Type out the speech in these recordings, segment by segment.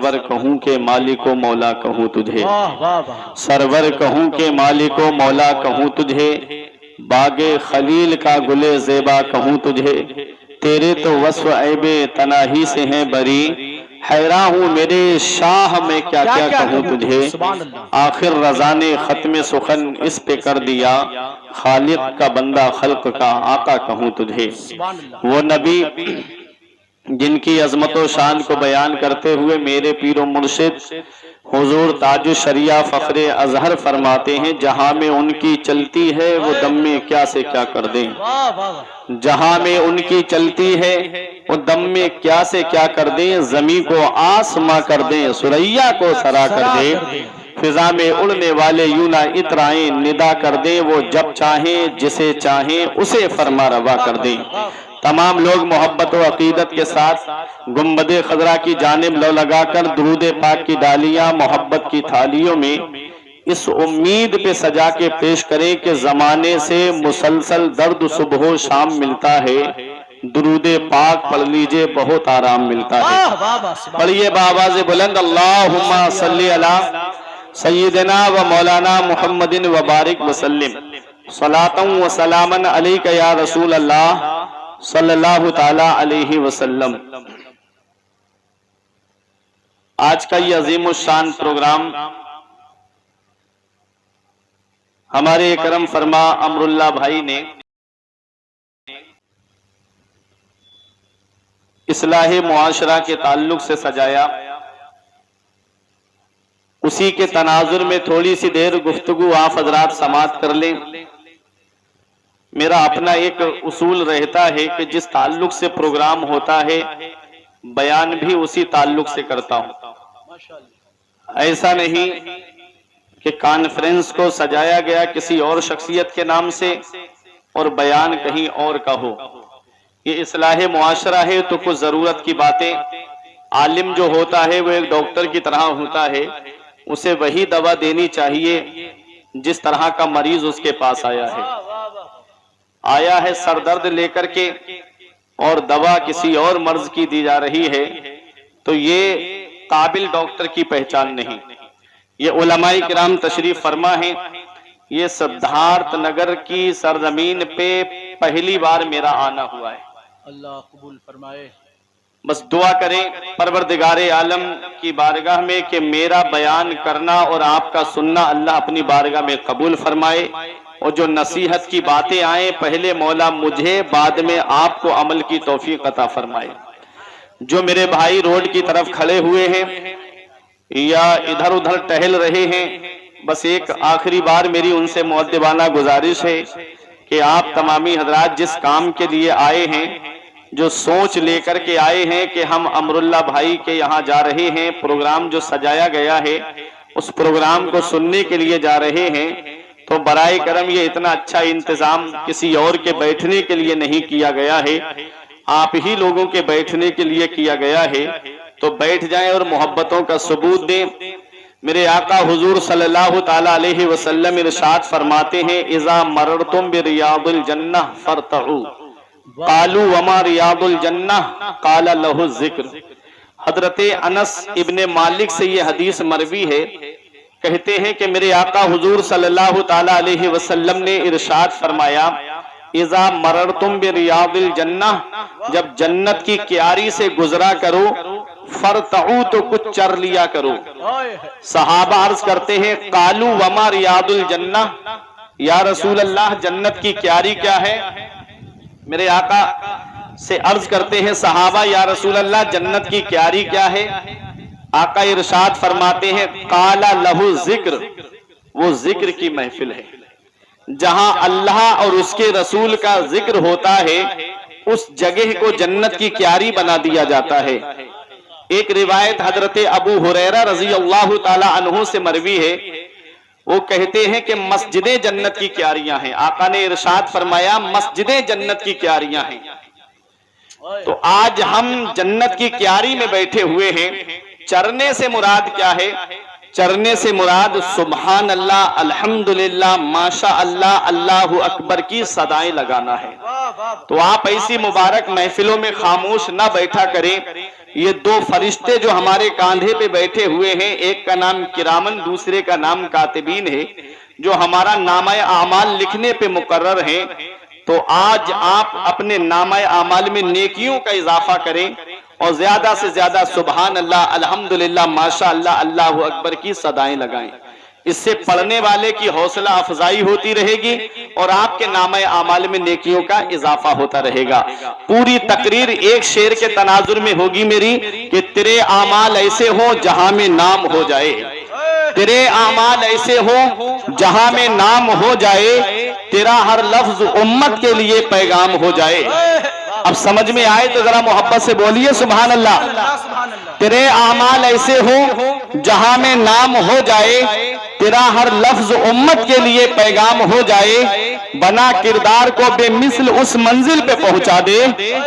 سرور کہوں کہ مالک و مولا کہوں تجھے، سرور کہوں کہ مالک و مولا کہوں تجھے، باغ خلیل کا گلے زیبا کہوں تجھے، تیرے تو وصف عیب تناہی سے ہیں بری، حیران ہوں میرے شاہ میں کیا کیا کہوں تجھے، آخر رضا نے ختم سخن اس پہ کر دیا، خالق کا بندہ خلق کا آقا کہوں تجھے۔ وہ نبی جن کی عظمت و شان کو بیان کرتے ہوئے میرے پیر و مرشد حضور تاج الشریعہ فخر اظہر فرماتے ہیں، جہاں میں ان کی چلتی ہے وہ دم میں کیا سے کیا کر دیں، جہاں میں ان کی چلتی ہے وہ دم میں کیا سے کیا کر دیں، زمین کو آسماں کر دیں، سریا کو سرا کر دیں، فضا میں اڑنے والے یوں نہ اترائیں، ندا کر دیں وہ جب چاہیں جسے چاہیں اسے فرما روا کر دیں۔ تمام لوگ محبت و عقیدت کے ساتھ گنبد خضرا کی جانب لو لگا کر درود پاک کی ڈالیاں محبت کی تھالیوں میں اس امید پہ سجا کے پیش کریں کہ زمانے سے مسلسل درد صبح و شام ملتا ہے، درود پاک پڑھ لیجئے بہت آرام ملتا ہے۔ پڑھیے بآواز بلند، اللہم صلی علی سیدنا و مولانا محمد و بارک وسلم، صلاۃ و سلاما علیک یا رسول اللہ صلی اللہ تعالی علیہ وسلم۔ آج کا یہ عظیم الشان پروگرام ہمارے کرم فرما امر اللہ بھائی نے اصلاح معاشرہ کے تعلق سے سجایا، اسی کے تناظر میں تھوڑی سی دیر گفتگو آپ حضرات سماعت کر لیں۔ میرا اپنا ایک اصول رہتا ہے کہ جس تعلق سے پروگرام ہوتا ہے بیان بھی اسی تعلق سے کرتا ہوں، ایسا نہیں کہ کانفرنس کو سجایا گیا کسی اور شخصیت کے نام سے اور بیان کہیں اور کا ہو۔ یہ اصلاح معاشرہ ہے تو کچھ ضرورت کی باتیں، عالم جو ہوتا ہے وہ ایک ڈاکٹر کی طرح ہوتا ہے، اسے وہی دوا دینی چاہیے جس طرح کا مریض اس کے پاس آیا ہے سر درد لے کر کے اور دوا کسی اور مرض کی دی جا رہی ہے تو یہ قابل ڈاکٹر کی پہچان نہیں۔ یہ علماء کرام تشریف فرما ہیں، یہ سدھارتھ نگر کی سرزمین پہ پہلی بار میرا آنا ہوا ہے، اللہ قبول فرمائے۔ بس دعا کریں پروردگار عالم کی بارگاہ میں کہ میرا بیان کرنا اور آپ کا سننا اللہ اپنی بارگاہ میں قبول فرمائے، اور جو نصیحت کی باتیں آئیں پہلے مولا مجھے بعد میں آپ کو عمل کی توفیق عطا فرمائے۔ جو میرے بھائی روڈ کی طرف کھڑے ہوئے ہیں یا ادھر ادھر ٹہل رہے ہیں، بس ایک آخری بار میری ان سے مؤدبانہ گزارش ہے کہ آپ تمامی حضرات جس کام کے لیے آئے ہیں، جو سوچ لے کر کے آئے ہیں کہ ہم امر اللہ بھائی کے یہاں جا رہے ہیں، پروگرام جو سجایا گیا ہے اس پروگرام کو سننے کے لیے جا رہے ہیں، تو برائے کرم یہ اتنا اچھا انتظام کسی اور کے بیٹھنے کے لیے نہیں کیا گیا ہے، آپ ہی لوگوں کے بیٹھنے کے لیے کیا گیا ہے، تو بیٹھ جائیں اور محبتوں کا ثبوت دیں۔ میرے آقا حضور صلی اللہ تعالی علیہ وسلم ارشاد فرماتے ہیں، اذا مررتم بریاض الجنہ فرتعوا، قالوا وما ریاض الجنہ قال لہ الذکر۔ حضرت انس ابن مالک سے یہ حدیث مروی ہے، کہتے ہیں کہ میرے آقا حضور صلی اللہ تعالی علیہ وسلم نے ارشاد فرمایا، اذا مررتم بریاض الجنہ، جب جنت کی کیاری سے گزرا کرو، فرتعوا تو کچھ چر لیا کرو۔ صحابہ عرض کرتے ہیں، قالوا وما ریاض الجنہ، یا رسول اللہ جنت کی کیاری کیا ہے؟ میرے آقا سے عرض کرتے ہیں صحابہ، یا رسول اللہ جنت کی کیاری کیا ہے؟ آقا ارشاد فرماتے ہیں، قال لہ ذکر، وہ ذکر کی محفل ہے، جہاں اللہ اور اس کے رسول کا ذکر ہوتا ہے اس جگہ کو جنت کی کیاری بنا دیا جاتا ہے۔ ایک روایت حضرت ابو ہریرہ رضی اللہ تعالی عنہ سے مروی ہے، وہ کہتے ہیں کہ مسجدیں جنت کی کیاریاں ہیں۔ آقا نے ارشاد فرمایا مسجدیں جنت کی کیاریاں ہیں۔ تو آج ہم جنت کی کیاری میں بیٹھے ہوئے ہیں۔ چرنے سے مراد کیا ہے؟ چرنے سے مراد سبحان اللہ، الحمدللہ، ماشاء اللہ، اللہ اکبر کی صدائیں لگانا ہے۔ تو آپ ایسی مبارک محفلوں میں خاموش نہ بیٹھا کریں، یہ دو فرشتے جو ہمارے کاندھے پہ بیٹھے ہوئے ہیں، ایک کا نام کرامن، دوسرے کا نام کاتبین ہے، جو ہمارا نامہ اعمال لکھنے پہ مقرر ہیں، تو آج آپ اپنے نامہ اعمال میں نیکیوں کا اضافہ کریں اور زیادہ سے زیادہ سبحان اللہ، الحمدللہ، ماشاء اللہ، اللہ اکبر کی صدائیں لگائیں۔ اس سے پڑھنے والے کی حوصلہ افزائی ہوتی رہے گی اور آپ کے نامہ اعمال میں نیکیوں کا اضافہ ہوتا رہے گا۔ پوری تقریر ایک شعر کے تناظر میں ہوگی میری کہ تیرے اعمال ایسے ہوں جہاں میں نام ہو جائے، تیرے اعمال ایسے ہوں جہاں میں نام ہو جائے، تیرا ہر لفظ امت کے لیے پیغام ہو جائے۔ اب سمجھ میں آئے تو ذرا محبت سے بولیے سبحان اللہ۔ تیرے اعمال ایسے ہوں جہاں میں نام ہو جائے، تیرا ہر لفظ امت کے لیے پیغام ہو جائے، بنا کردار کو بے مثل اس منزل پہ پہنچا دے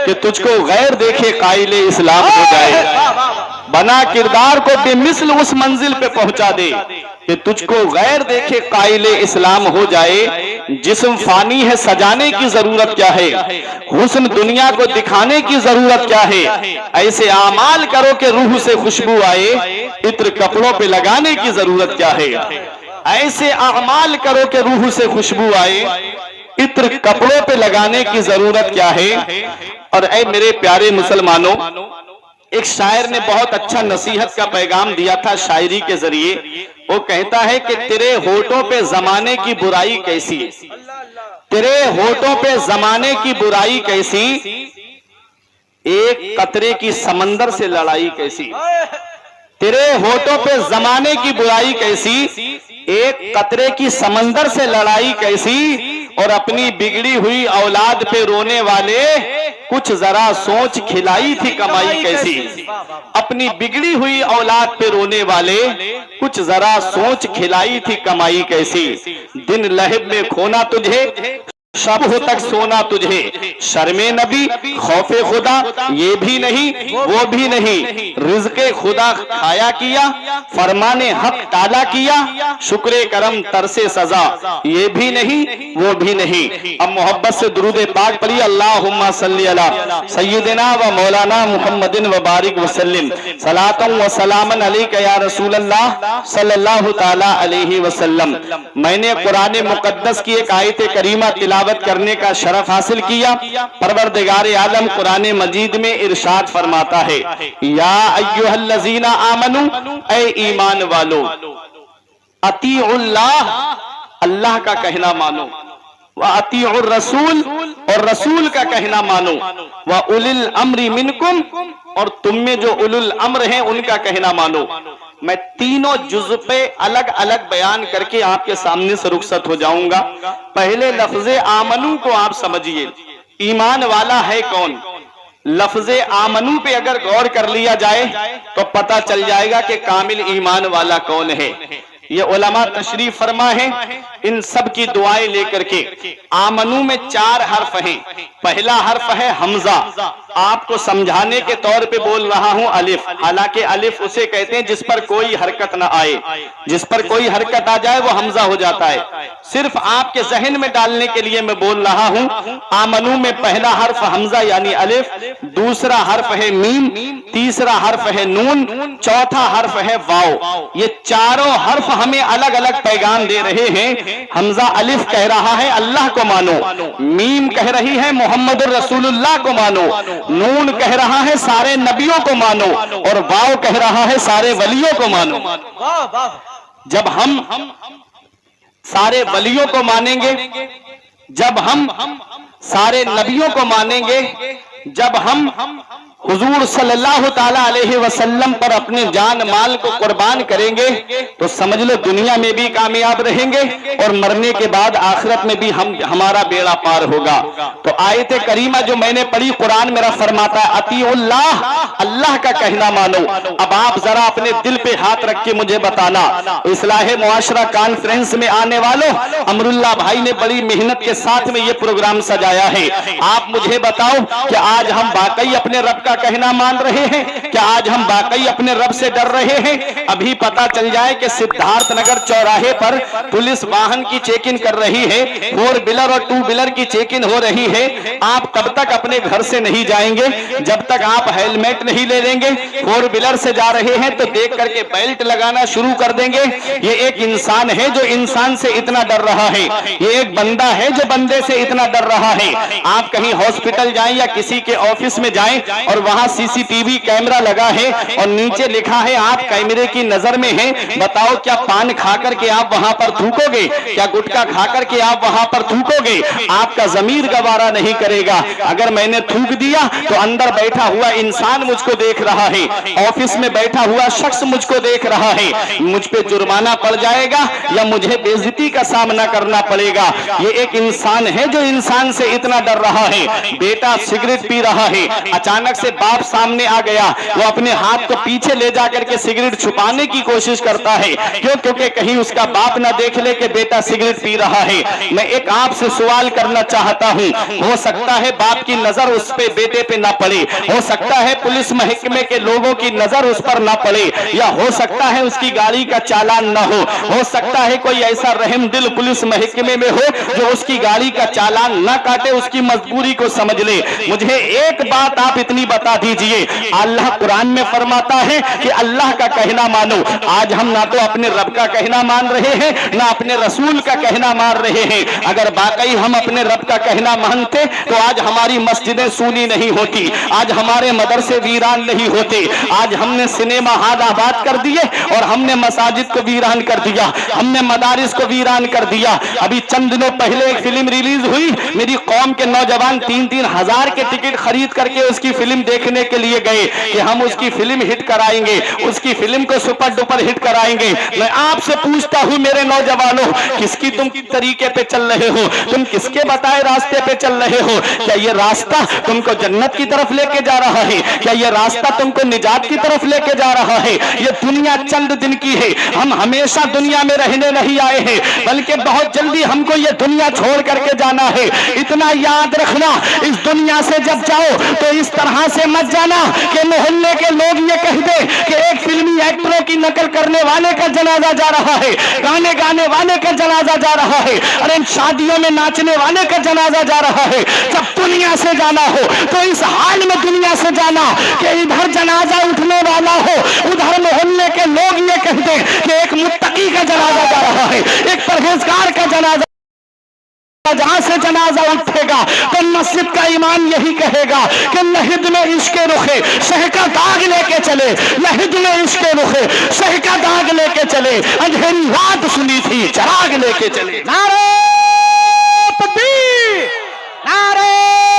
کہ تجھ کو غیر دیکھے قائل اسلام ہو جائے۔ بنا کردار کو بے مثل اس منزل پہ پہنچا دے کہ تجھ کو غیر دیکھے قائل اسلام ہو جائے۔ جسم فانی ہے، سجانے کی ضرورت کیا ہے؟ حسن دنیا کو دکھانے کی ضرورت کیا ہے؟ ایسے اعمال کرو کہ روح سے خوشبو آئے، عطر کپڑوں پہ لگانے کی ضرورت کیا ہے؟ ایسے اعمال کرو کہ روح سے خوشبو آئے، عطر کپڑوں پہ لگانے کی ضرورت کیا ہے؟ اور اے میرے پیارے مسلمانوں، ایک شاعر نے بہت اچھا نصیحت کا پیغام دیا تھا شاعری کے ذریعے۔ وہ کہتا ہے کہ تیرے ہونٹوں پہ زمانے کی برائی کیسی، تیرے ہونٹوں پہ زمانے کی برائی کیسی، ایک قطرے کی سمندر سے لڑائی کیسی۔ تیرے ہونٹوں پہ زمانے کی برائی کیسی، ایک قطرے کی سمندر سے لڑائی کیسی، اور اپنی بگڑی ہوئی اولاد پہ رونے والے کچھ ذرا سوچ کھلائی تھی کمائی کیسی۔ اپنی بگڑی ہوئی اولاد پہ رونے والے کچھ ذرا سوچ کھلائی تھی کمائی کیسی۔ دن لہب میں کھونا تجھے، شب ہو تک سونا تجھے، شرم نبی خوف خدا یہ بھی نہیں وہ بھی نہیں، رزق خدا کھایا کیا، فرمان حق ٹالا کیا، شکر کرم ترس سزا یہ بھی نہیں وہ بھی نہیں۔ اب محبت سے درود پاک پڑھی، اللہم صلی علی سیدنا و مولانا محمد و بارک وسلم، صلاۃ و سلام علیک یا رسول اللہ صلی اللہ تعالی علیہ وسلم۔ میں نے قرآن مقدس کی ایک آیت کریمہ تلاوت کرنے کا شرف حاصل کیا۔ پروردگار عالم قرآن مجید میں ارشاد فرماتا ہے، یا ایھا الذین آمنو، اے ایمان والو، اطیعوا اللہ، اللہ کا کہنا مانو، وَأَطِيعُوا الرَّسُولَ، اور رسول کا کہنا مانو، وَأُولِي الْأَمْرِ مِنْكُمْ، اور تم میں جو اولو الامر ہیں ان کا کہنا مانو۔ میں تینوں جزء پہ الگ الگ بیان کر کے آپ کے سامنے سے رخصت ہو جاؤں گا۔ پہلے لفظ آمنو کو آپ سمجھیے، ایمان والا ہے کون؟ لفظ آمنو پہ اگر غور کر لیا جائے تو پتہ چل جائے گا کہ کامل ایمان والا کون ہے۔ یہ علماء تشریف فرما ہے، ان سب کی دعائیں لے کر کے آمنو میں 4 حرف ہیں۔ پہلا حرف ہے حمزہ، آپ کو سمجھانے کے طور پہ بول رہا ہوں الف، حالانکہ الف اسے کہتے ہیں جس پر کوئی حرکت نہ آئے، جس پر کوئی حرکت آ جائے وہ حمزہ ہو جاتا ہے۔ صرف آپ کے ذہن میں ڈالنے کے لیے میں بول رہا ہوں، آمنو میں پہلا حرف حمزہ یعنی الف، دوسرا حرف ہے میم، تیسرا حرف ہے نون، چوتھا حرف ہے واو۔ یہ چاروں حرف ہمیں الگ الگ پیغام دے رہے ہیں۔ حمزہ الف کہہ رہا ہے اللہ کو مانو، میم کہہ رہی ہے محمد الرسول اللہ کو مانو، نون کہہ رہا ہے سارے نبیوں کو مانو، اور واو کہہ رہا ہے سارے ولیوں کو مانو۔ جب ہم سارے ولیوں کو مانیں گے، جب ہم سارے نبیوں کو مانیں گے، جب ہم حضور صلی اللہ تعالیٰ علیہ وسلم پر اپنے جان مال کو قربان کریں گے تو سمجھ لو دنیا میں بھی کامیاب رہیں گے اور مرنے کے بعد آخرت میں بھی ہمارا بیڑا پار ہوگا۔ تو آیت کریمہ جو میں نے پڑھی، قرآن میرا فرماتا ہے اطیعوا اللہ، اللہ کا کہنا مانو۔ اب آپ ذرا اپنے دل پہ ہاتھ رکھ کے مجھے بتانا، اصلاح معاشرہ کانفرنس میں آنے والوں، امر اللہ بھائی نے بڑی محنت کے ساتھ میں یہ پروگرام سجایا ہے، آپ مجھے بتاؤ کہ آج ہم واقعی اپنے رب کا کہنا مان رہے ہیں؟ کیا آج ہم واقعی اپنے رب سے ڈر رہے ہیں؟ ابھی پتا چل جائے کہ سدھارتھ نگر چوراہے پر پولیس واہن کی چیکنگ کر رہی ہے، 4 ویلر اور 2 ویلر کی چیکنگ ہو رہی ہے، آپ تب تک اپنے گھر سے نہیں جائیں گے جب تک آپ ہیلمٹ نہیں لے لیں گے۔ 4 ویلر سے جا رہے ہیں تو دیکھ کر کے بیلٹ لگانا شروع کر دیں گے۔ یہ ایک انسان ہے جو انسان سے اتنا ڈر رہا ہے، یہ ایک بندہ ہے جو بندے سے اتنا ڈر رہا ہے۔ آپ کہیں ہاسپٹل جائیں یا کسی کے آفس میں جائیں اور وہاں سی سی ٹی وی کیمرہ لگا ہے اور نیچے لکھا ہے آپ کیمرے کی نظر میں ہیں، بتاؤ کیا پان کھا کر کے آپ وہاں پر تھوکو گے؟ کیا گٹکا کھا کر کے آپ وہاں پر تھوکو گے؟ آپ کا ضمیر گوارا نہیں کرے گا۔ اگر میں نے تھوک دیا تو اندر بیٹھا ہوا انسان مجھ کو دیکھ رہا ہے، آفس میں بیٹھا ہوا شخص مجھ کو دیکھ رہا ہے، مجھ پہ جرمانہ پڑ جائے گا یا مجھے بے عزتی کا سامنا کرنا پڑے گا۔ یہ ایک انسان ہے جو انسان سے اتنا ڈر رہا ہے۔ بیٹا سگریٹ پی رہا ہے، اچانک سے باپ سامنے آ گیا، وہ اپنے ہاتھ کو پیچھے لے جا کر کے سگریٹ چھپانے کی کوشش کرتا ہے، کیوں؟ کیونکہ کہیں اس کا باپ نہ دیکھ لے کہ بیٹا سگریٹ پی رہا ہے۔ میں ایک آپ سے سوال کرنا چاہتا ہوں، ہو سکتا ہے باپ کی نظر اس پہ بیٹے پہ نہ پڑے، ہو سکتا ہے پولیس محکمے کے لوگوں کی نظر اس پر نہ پڑے، یا ہو سکتا ہے اس کی گاڑی کا چالان نہ ہو سکتا ہے کوئی ایسا رحم دل پولیس محکمے میں ہو جو اس کی گاڑی کا چالان نہ کاٹے، اس کی مجبوری کو سمجھ لے۔ مجھے ایک بات آپ اتنی بتا دیجئے، اللہ قرآن میں فرماتا ہے کہ اللہ کا کہنا مانو۔ آج ہم نہ تو اپنے رب کا کہنا مان رہے ہیں نہ اپنے رسول کا کہنا مان رہے ہیں۔ اگر واقعی ہم اپنے رب کا کہنا مانتے تو آج ہماری مسجدیں سونی نہیں ہوتی، آج ہمارے مدرسے ویران نہیں ہوتے، آج ہم نے سنیما ہال آباد کر دیے اور ہم نے مساجد کو ویران کر دیا، ہم نے مدارس کو ویران کر دیا۔ ابھی چند دنوں پہلے ایک فلم ریلیز ہوئی، میری قوم کے نوجوان 3-3 ہزار کے ٹکٹ خرید کر کے اس کی فلم دیکھنے کے لیے گئے کہ ہم اس کی فلم ہٹ کرائیں گے، اس کی فلم کو سپر ڈپر ہٹ کرائیں گے۔ میں آپ سے پوچھتا ہوں میرے نوجوانوں، کس کی تم طریقے پہ چل رہے ہو؟ تم کس کے بتائے راستے پہ چل رہے ہو؟ کیا یہ راستہ تم کو جنت کی طرف لے کے جا رہا ہے؟ کیا یہ راستہ تم کو نجات کی طرف لے کے جا رہا ہے؟ یہ دنیا چند دن کی ہے، ہم ہمیشہ دنیا میں رہنے نہیں آئے ہیں، بلکہ بہت جلدی ہم کو یہ دنیا چھوڑ کر کے جانا ہے۔ اتنا یاد رکھنا، اس دنیا سے جب جاؤ تو اس طرح سے مت جانا کہ محلے کے لوگ یہ کہہ دے کہ ایک فلمی ایکٹروں کی نقل کرنے والے کا جنازہ جا رہا ہے، گانے گانے والے کا جنازہ جا رہا ہے، اور ان شادیوں میں ناچنے والے کا جنازہ جا رہا ہے۔ جب دنیا سے جانا ہو تو اس حال میں دنیا سے جانا کہ ادھر جنازہ اٹھنے والا ہو، ادھر محلے کے لوگ یہ کہہ دیں کہ ایک متقی کا جنازہ جا رہا ہے، ایک پرہیزگار کا جنازہ۔ جہاں سے جنازہ اٹھے گا تو مسجد کا امام یہی کہے گا کہ لحد میں عشق رخے شہ کا داغ لے کے چلے، لحد میں عشق رخے شہ کا داغ لے کے چلے، اندھیری رات سنی تھی چراغ لے کے چلے۔ نعرہ تکبیر، نعرہ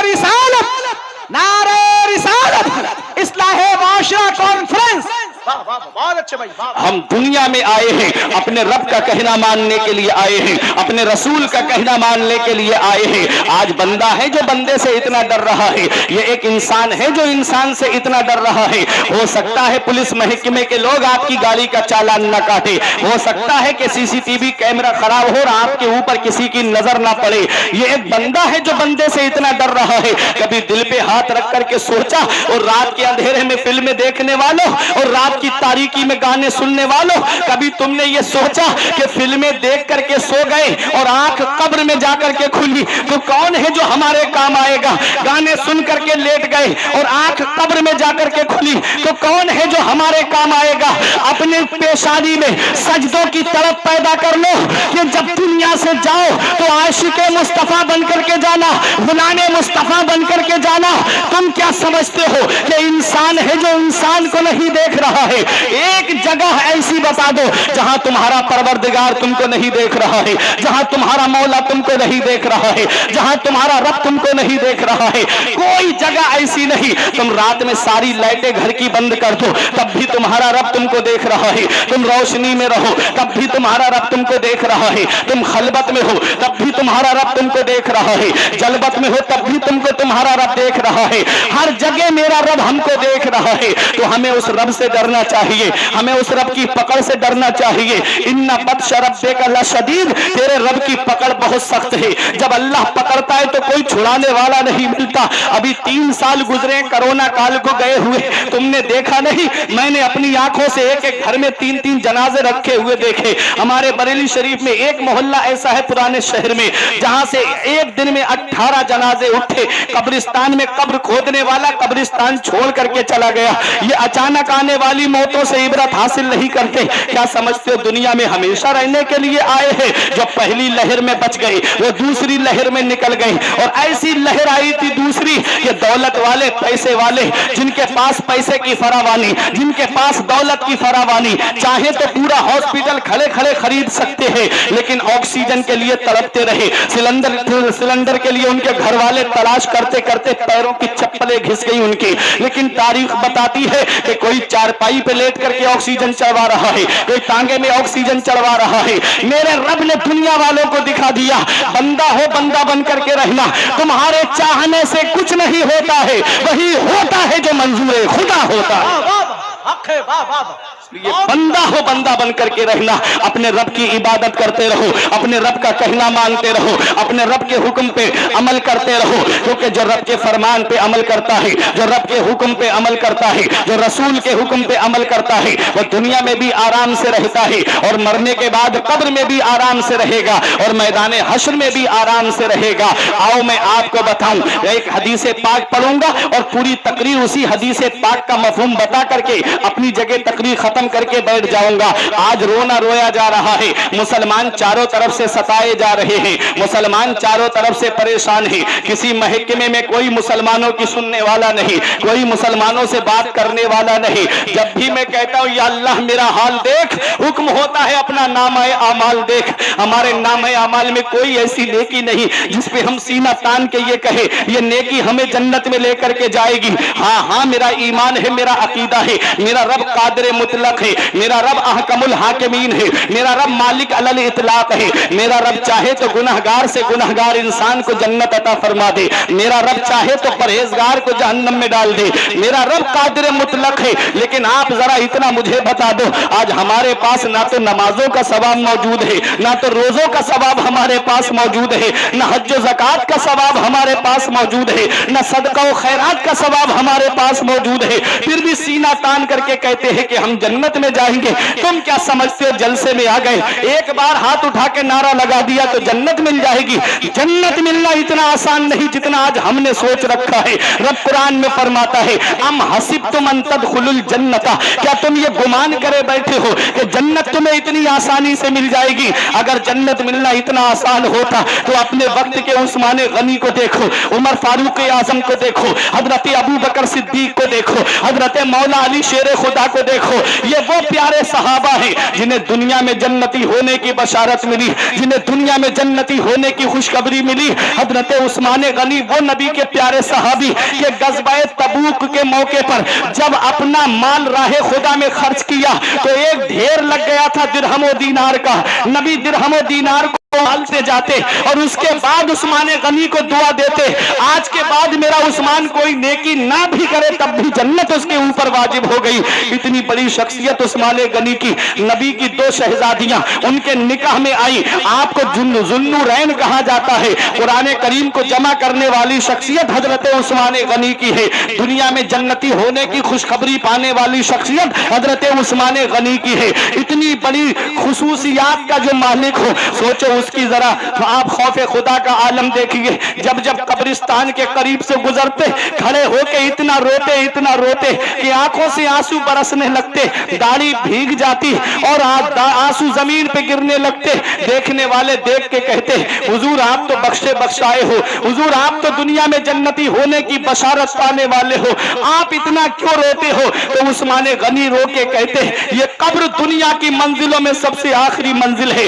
رسالت، نعرہ رسالت، اصلاح معاشرہ کانفرنس۔ بہت اچھے بھائی۔ ہم دنیا میں آئے ہیں اپنے رب کا کہنا ماننے کے لیے آئے ہیں، اپنے رسول کا کہنا ماننے کے لیے آئے ہیں۔ آج بندہ ہے جو بندے سے اتنا ڈر رہا ہے، یہ ایک انسان ہے جو انسان سے اتنا ڈر رہا ہے۔ ہو سکتا ہے پولیس محکمے کے لوگ آپ کی گاڑی کا چالان نہ کاٹے، ہو سکتا ہے کہ سی سی ٹی وی کیمرہ خراب ہو اور آپ کے اوپر کسی کی نظر نہ پڑے۔ یہ ایک بندہ ہے جو بندے سے اتنا ڈر رہا ہے۔ کبھی دل پہ ہاتھ رکھ کر کے سوچا، اور رات کے اندھیرے میں فلمیں دیکھنے والوں اور رات کی تاریکی میں گانے سننے والوں، کبھی تم نے یہ سوچا کہ فلمیں دیکھ کر کے سو گئے اور آنکھ قبر میں جا کر کے کھلی تو کون ہے جو ہمارے کام آئے گا؟ گانے سن کر کے لیٹ گئے اور آنکھ قبر میں جا کر کے کھلی تو کون ہے جو ہمارے کام آئے گا؟ اپنے پیشانی میں سجدوں کی طرف پیدا کر لو کہ جب دنیا سے جاؤ تو عاشق مصطفیٰ بن کر کے جانا، غلام مصطفیٰ بن کر کے جانا۔ تم کیا سمجھتے ہو کہ انسان ہے جو انسان کو نہیں دیکھ رہا ہے؟ ایک جگہ ایسی بتا دو جہاں تمہارا پروردگار تم کو نہیں دیکھ رہا ہے، جہاں تمہارا مولا تم کو نہیں دیکھ رہا ہے، جہاں تمہارا رب تم کو نہیں دیکھ رہا ہے۔ کوئی جگہ ایسی نہیں۔ تم رات میں ساری لائٹیں گھر کی بند کر دو تب بھی تمہارا رب تم کو دیکھ رہا ہے۔ تم روشنی میں رہو تب بھی تمہارا رب تم کو دیکھ رہا ہے۔ تم خلوت میں ہو تب بھی تمہارا رب تم کو دیکھ رہا ہے۔ جلوت میں ہو تب بھی تم کو تمہارا رب دیکھ رہا ہے۔ ہر جگہ میرا رب ہم کو دیکھ رہا ہے۔ تو ہمیں اس رب سے ڈرنا ڈرنا چاہیے, ہمیں اس رب کی پکڑ سے ڈرنا چاہیے. ان بطش ربک لشدید, تیرے رب کی پکڑ بہت سخت ہے. جب اللہ پکڑتا ہے تو کوئی چھڑانے والا نہیں ملتا. ابھی 3 سال گزرے کرونا کال کو گئے ہوئے, تم نے دیکھا نہیں, میں نے اپنی آنکھوں سے ایک ایک گھر میں 3 جنازے رکھے ہوئے دیکھے. ہمارے بریلی شریف میں ایک محلہ ایسا ہے پرانے شہر میں جہاں سے ایک دن میں 18 جنازے اٹھے. قبرستان میں قبر کھودنے والا قبرستان چھوڑ کر کے چلا گیا. یہ اچانک آنے والی موتوں سے عبرت حاصل نہیں کرتے. کیا سمجھتے ہو دنیا میں ہمیشہ رہنے کے لیے آئے ہیں؟ جو پہلی لہر میں بچ گئے وہ دوسری لہر میں نکل گئے, اور ایسی لہر آئی تھی دوسری کہ دولت والے, پیسے والے, جن کے پاس پیسے کی فراوانی, جن کے پاس دولت کی فراوانی, چاہے تو پورا ہاسپٹل کھڑے کھڑے خرید سکتے ہیں, لیکن آکسیجن کے لیے تڑپتے رہے. سلنڈر کے لیے ان کے گھر والے تلاش کرتے کرتے پیروں کی چپلیں گھس گئی ان کی. لیکن تاریخ بتاتی ہے کہ کوئی چارپائی پہ لیٹ کر کے آکسیجن چڑھوا رہا ہے, کوئی ٹانگے میں آکسیجن چڑھوا رہا ہے. میرے رب نے دنیا والوں کو دکھا دیا, بندہ ہو بندہ بن کر کے رہنا. تمہارے چاہنے سے کچھ نہیں ہوتا ہے, وہی ہوتا ہے جو منظور خدا ہوتا ہے. بندہ ہو بندہ بن کر کے رہنا. اپنے رب کی عبادت کرتے رہو, اپنے رب کا کہنا مانتے رہو, اپنے رب کے حکم پہ عمل کرتے رہو, کیونکہ جو رب کے فرمان پہ عمل کرتا ہے, جو رب کے حکم پہ عمل کرتا ہے, جو رسول کے حکم پہ عمل کرتا ہے, وہ دنیا میں بھی آرام سے رہتا ہے, اور مرنے کے بعد قبر میں بھی آرام سے رہے گا, اور میدان حشر میں بھی آرام سے رہے گا. آؤ میں آپ کو بتاؤں, ایک حدیث پاک پڑھوں گا اور پوری تقریر اسی حدیث پاک کا مفہوم بتا کر کے اپنی جگہ تقریر ختم کر کے بیٹھ جاؤں گا. آج رونا رویا جا رہا ہے, مسلمان چاروں طرف سے ستائے جا رہے ہیں, مسلمان چاروں طرف سے پریشان ہیں. کسی محکمے میں کوئی مسلمانوں کی سننے والا نہیں, کوئی مسلمانوں سے بات کرنے والا نہیں. جب بھی میں کہتا ہوں یا اللہ میرا حال دیکھ, حکم ہوتا ہے اپنا نامہ اعمال دیکھ. ہمارے نامہ اعمال میں کوئی ایسی نیکی نہیں جس پہ ہم سینہ تان کے یہ کہے یہ نیکی ہمیں جنت میں لے کر کے جائے گی. ہاں میرا ایمان ہے, میرا عقیدہ ہے, میرا رب قادر مطلق ہے, میرا رب احکم الحاکمین ہے, میرا رب مالک علی الاطلاق ہے. میرا رب چاہے تو گنہگار سے گنہگار انسان کو جنت عطا فرما دے, میرا رب چاہے تو پرہیزگار کو جہنم میں ڈال دے. میرا رب قادر مطلق ہے. لیکن آپ ذرا اتنا مجھے بتا دو, آج ہمارے پاس نہ تو نمازوں کا ثواب موجود ہے, نہ تو روزوں کا ثواب ہمارے پاس موجود ہے, نہ حج و زکات کا ثواب ہمارے پاس موجود ہے, نہ صدقہ و خیرات کا ثواب ہمارے پاس موجود ہے. پھر بھی سینہ تان کر کے کہتے ہیں کہ ہم جنت میں جائیں گے. تم کیا سمجھتے ہو جلسے میں آ گئے, ایک بار ہاتھ اٹھا کے نعرہ لگا دیا تو جنت مل جائے گی؟ جنت ملنا اتنا آسان نہیں جتنا آج ہم نے سوچ رکھا ہے. رب قرآن میں فرماتا ہے ام حسبتم ان تدخلوا الجنت, کیا تم یہ گمان کرے بیٹھے ہو کہ جنت تمہیں اتنی آسانی سے مل جائے گی؟ اگر جنت ملنا اتنا آسان ہوتا تو اپنے وقت کے عثمان غنی کو دیکھو, عمر فاروق اعظم کو دیکھو, حضرت ابو بکر صدیق کو دیکھو, حضرت مولا علی شیر خدا کو دیکھو. یہ وہ پیارے صحابہ ہیں جنہیں دنیا میں جنتی ہونے کی بشارت ملی, جنہیں دنیا میں جنتی ہونے کی خوشخبری ملی. حضرت عثمان غنی وہ نبی کے پیارے صحابی کہ غزوہ تبوک کے موقع پر جب اپنا مال راہ خدا میں خرچ کیا تو ایک ڈھیر لگ گیا تھا درہم و دینار کا. نبی درہم و دینار کو ڈالتے جاتے اور اس کے بعد عثمان غنی کو دعا دیتے, آج کے بعد میرا عثمان کوئی نیکی نہ بھی کرے تب بھی جنت اس کے اوپر واجب ہو گئی. اتنی بڑی شخصیت عثمان غنی کی. نبی کی 2 شہزادیاں ان کے نکاح میں آئی. آپ کو ذوالنورین کہا جاتا ہے. قرآن کریم کو جمع کرنے والی شخصیت حضرت عثمان غنی کی ہے. دنیا میں جنتی ہونے کی خوشخبری پانے والی شخصیت حضرت عثمان غنی کی ہے. اتنی بڑی خصوصیات کا جو مالک ہو, سوچو اس کی ذرا آپ خوف خدا کا عالم دیکھیے. جب جب قبرستان کے قریب سے گزرتے کھڑے ہو کے اتنا روتے کہ آنکھوں سے آنسو برسنے لگتے, داڑھی بھیگ جاتی اور آنسو زمین پہ گرنے لگتے. دیکھنے والے دیکھ کے کہتے حضور آپ تو بخشے بخشائے ہو, حضور آپ تو دنیا میں جنتی ہونے کی بشارت پانے والے ہو, آپ اتنا کیوں روتے ہو؟ تو عثمان غنی رو کے کہتے یہ قبر دنیا کی منزلوں میں سب سے آخری منزل ہے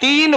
3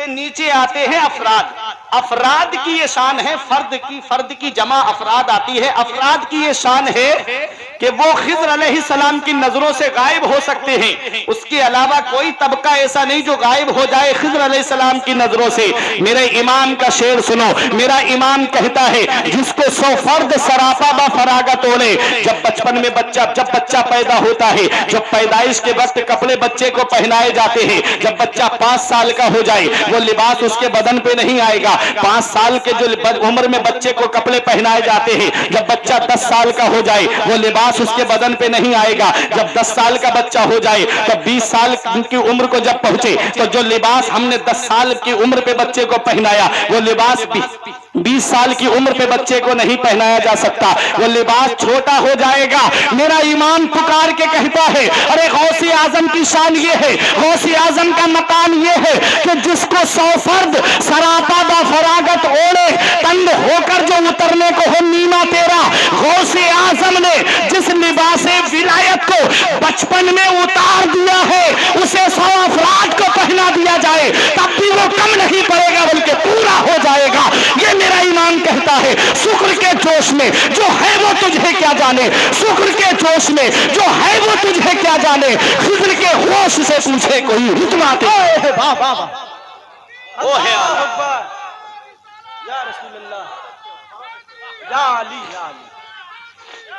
سے نیچے آتے ہیں افراد. افراد کی یہ شان ہے, فرد کی جمع افراد آتی ہے. افراد کی یہ شان ہے کہ وہ خضر علیہ السلام کی نظروں سے غائب ہو سکتے ہیں. اس کے علاوہ کوئی طبقہ ایسا نہیں جو غائب ہو جائے خضر علیہ السلام کی نظروں سے. میرے امام کا شعر سنو. میرا امام کہتا ہے جس کو 100 فرد سراپا با فراغت اوڑے. جب بچپن میں بچہ پیدا ہوتا ہے, جب پیدائش کے وقت کپڑے بچے کو پہنائے جاتے ہیں, جب بچہ 5 سال کا ہو جائے وہ لباس اس کے بدن پہ نہیں آئے گا. 5 سال کے جو عمر میں بچے کو کپڑے پہنائے جاتے ہیں, جب بچہ 10 سال کا ہو جائے وہ لباس اس کے بدن پہ نہیں آئے گا. جب 10 سال کا بچہ ہو جائے تو 20 سال کی عمر کو جب پہنچے تو جو لباس ہم نے 10 سال کی عمر پہ بچے کو پہنایا وہ لباس 20 سال کی عمر پہ بچے کو نہیں پہنایا جا سکتا. وہ لباس چھوٹا ہو جائے گا. میرا ایمان پکار کے کہتا ہے ارے غوث اعظم کی شان یہ ہے, غوث اعظم کا مقام یہ ہے کہ جس کو 100 فرد سراپا با فراغت اوڑے, تنگ ہو کر جو اترنے کو ہو نیما تیرا. غوث اعظم نے جس لباس ولایت کو بچپن میں اتار دیا ہے اسے 100 افراد کو پہنا دیا جائے تب بھی وہ کم نہیں پڑے گا بلکہ پورا ہو جائے گا. یہ میرا ایمان کہتا ہے. شکر کے جوش میں جو ہے وہ تجھے کیا جانے, شکر کے جوش میں جو ہے وہ تجھے کیا جانے. خضر کے ہوش سے پوچھے کوئی رتبہ تیرا. واہ واہ واہ, وہ ہے اللہ اکبر, یا رسول اللہ, یا علی, یا علی,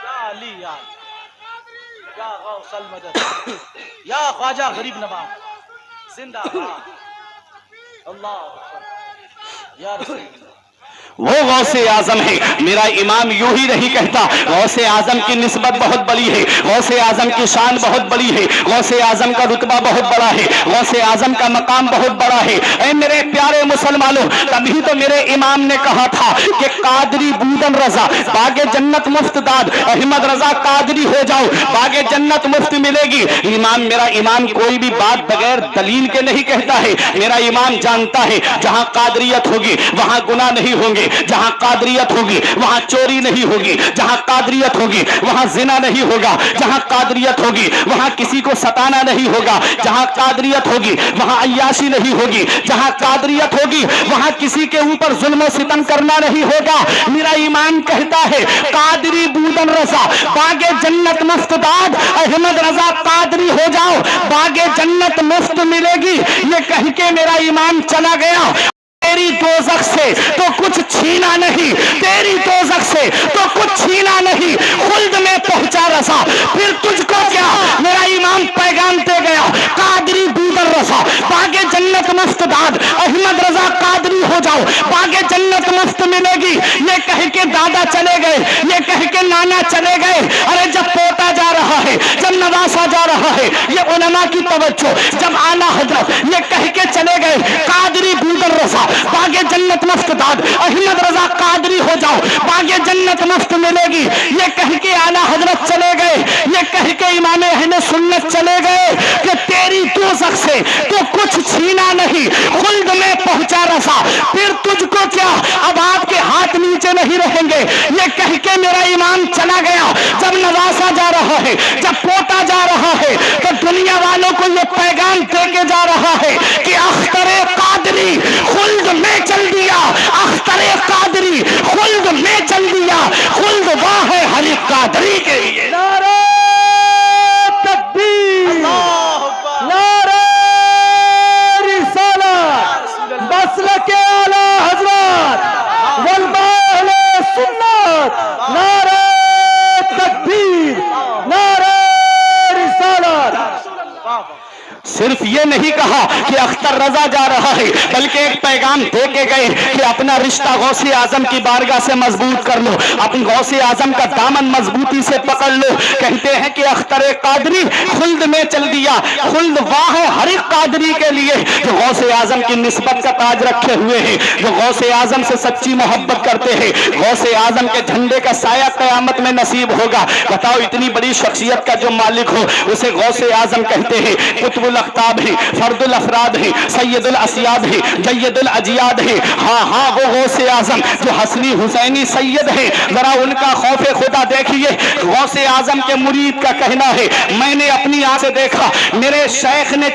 یا علی, یا علی, یا غوث المدد, یا خواجہ غریب نواز زندہ باد. اللہ اکبر, یا رسول اللہ. وہ غوث اعظم ہے. میرا امام یوں ہی نہیں کہتا. غوث اعظم کی نسبت بہت بڑی ہے, غوث اعظم کی شان بہت بڑی ہے, غوث اعظم کا رتبہ بہت بڑا ہے, غوث اعظم کا مقام بہت بڑا ہے. اے میرے پیارے مسلمانوں, تبھی تو میرے امام نے کہا تھا کہ قادری بودن رضا باغ جنت مفت داد. احمد رضا قادری ہو جاؤ باغ جنت مفت ملے گی. امام, میرا امام کوئی بھی بات بغیر دلیل کے نہیں کہتا ہے. میرا امام جانتا ہے جہاں قادریت ہوگی وہاں گناہ نہیں ہوں گے, جہاں قادریت ہوگی وہاں چوری نہیں ہوگی, جہاں قادریت ہوگی وہاں زنا نہیں ہوگا, جہاں قادریت ہوگی وہاں کسی کو ستانا نہیں ہوگا, جہاں قادریت ہوگی وہاں عیاشی نہیں ہوگی, جہاں قادریت ہوگی وہاں کسی کے اوپر ظلم و ستم کرنا نہیں ہوگا. میرا ایمان کہتا ہے قادری بودن رضا باغ جنت مفت داد. احمد رضا قادری ہو جاؤ باغ جنت مفت ملے گی. یہ کہہ کے میرا ایمان چلا گیا. تیری دوزخ سے تو کچھ چھینا نہیں, تیری دوزخ سے تو کچھ چھینا نہیں, خلد میں پہنچا رسا. پھر تجھ کو کیا, میرا امام پیغام دے گیا قادری بودن رسا باغ جنت مفت داد. احمد رضا قادری ہو جاؤ باغ جنت مفت ملے گی. یہ کہہ کے دادا چلے گئے, یہ کہہ کے نانا چلے گئے. ارے جب پوتا جا رہا ہے, جب نواسا جا رہا ہے, یہ علماء کی توجہ, جب اعلیٰ حضرت یہ کہہ کے چلے گئے قادری بودن رسا باغ جنت مفت داد. احمد رضا قادری ہو جاؤ باغ جنت مفت ملے گی. یہ کہہ کے اعلیٰ حضرت چلے گئے, یہ کہہ کے امام اہل سنت چلے گئے کہ تیری دوزخ سے تو کچھ چھینا نہیں, خلد میں پہنچا رسا. پھر تجھ کو کیا, اب آپ کے ہاتھ نیچے نہیں رہیں گے. یہ کہہ کے میرا امام چلا گیا. جب نواسا جا رہا ہے, جب پوتا جا رہا ہے تو دنیا والوں کو یہ پیغام دے کے جا رہا ہے کہ اختر قادری خلد میں چل دیا, اختر قادری خلد میں چل دیا. خلد واہ ہے ہر ایک قادری کے لیے. نعرہ تکبیر, اللہ اکبر, نعرہ رسالت, مسلک اعلیٰ حضرت علماء اہل سنت. نعرہ تکبیر, نعرہ رسالت. صرف یہ نہیں کہا کہ اختر رضا جا رہا ہے بلکہ ایک پیغام دے کے گئے کہ اپنا رشتہ غوث اعظم کی بارگاہ سے مضبوط کر لو, اپنے غوث اعظم کا دامن مضبوطی سے پکڑ لو. کہتے ہیں کہ اختر قادری خلد میں چل دیا. خلد واہ ہے ہر ایک قادری کے لیے جو غوث اعظم کی نسبت کا تاج رکھے ہوئے ہیں, جو غوث اعظم سے سچی محبت کرتے ہیں. غوث اعظم کے جھنڈے کا سایہ قیامت میں نصیب ہوگا. بتاؤ اتنی بڑی شخصیت کا جو مالک ہو اسے غوث اعظم کہتے ہیں. قطب الاقطاب ہے, فرد الافراد ہے, سید الاسیاد ہے, جید الاجیاد ہے. ہاں وہ غوث اعظم جو حسنی حسینی سید ہے, ذرا ان کا خوف خدا دیکھیے. غوث اعظم کے مرید کا کہنا ہے میں نے اپنی آنکھ سے دیکھا, میرے شیخ نے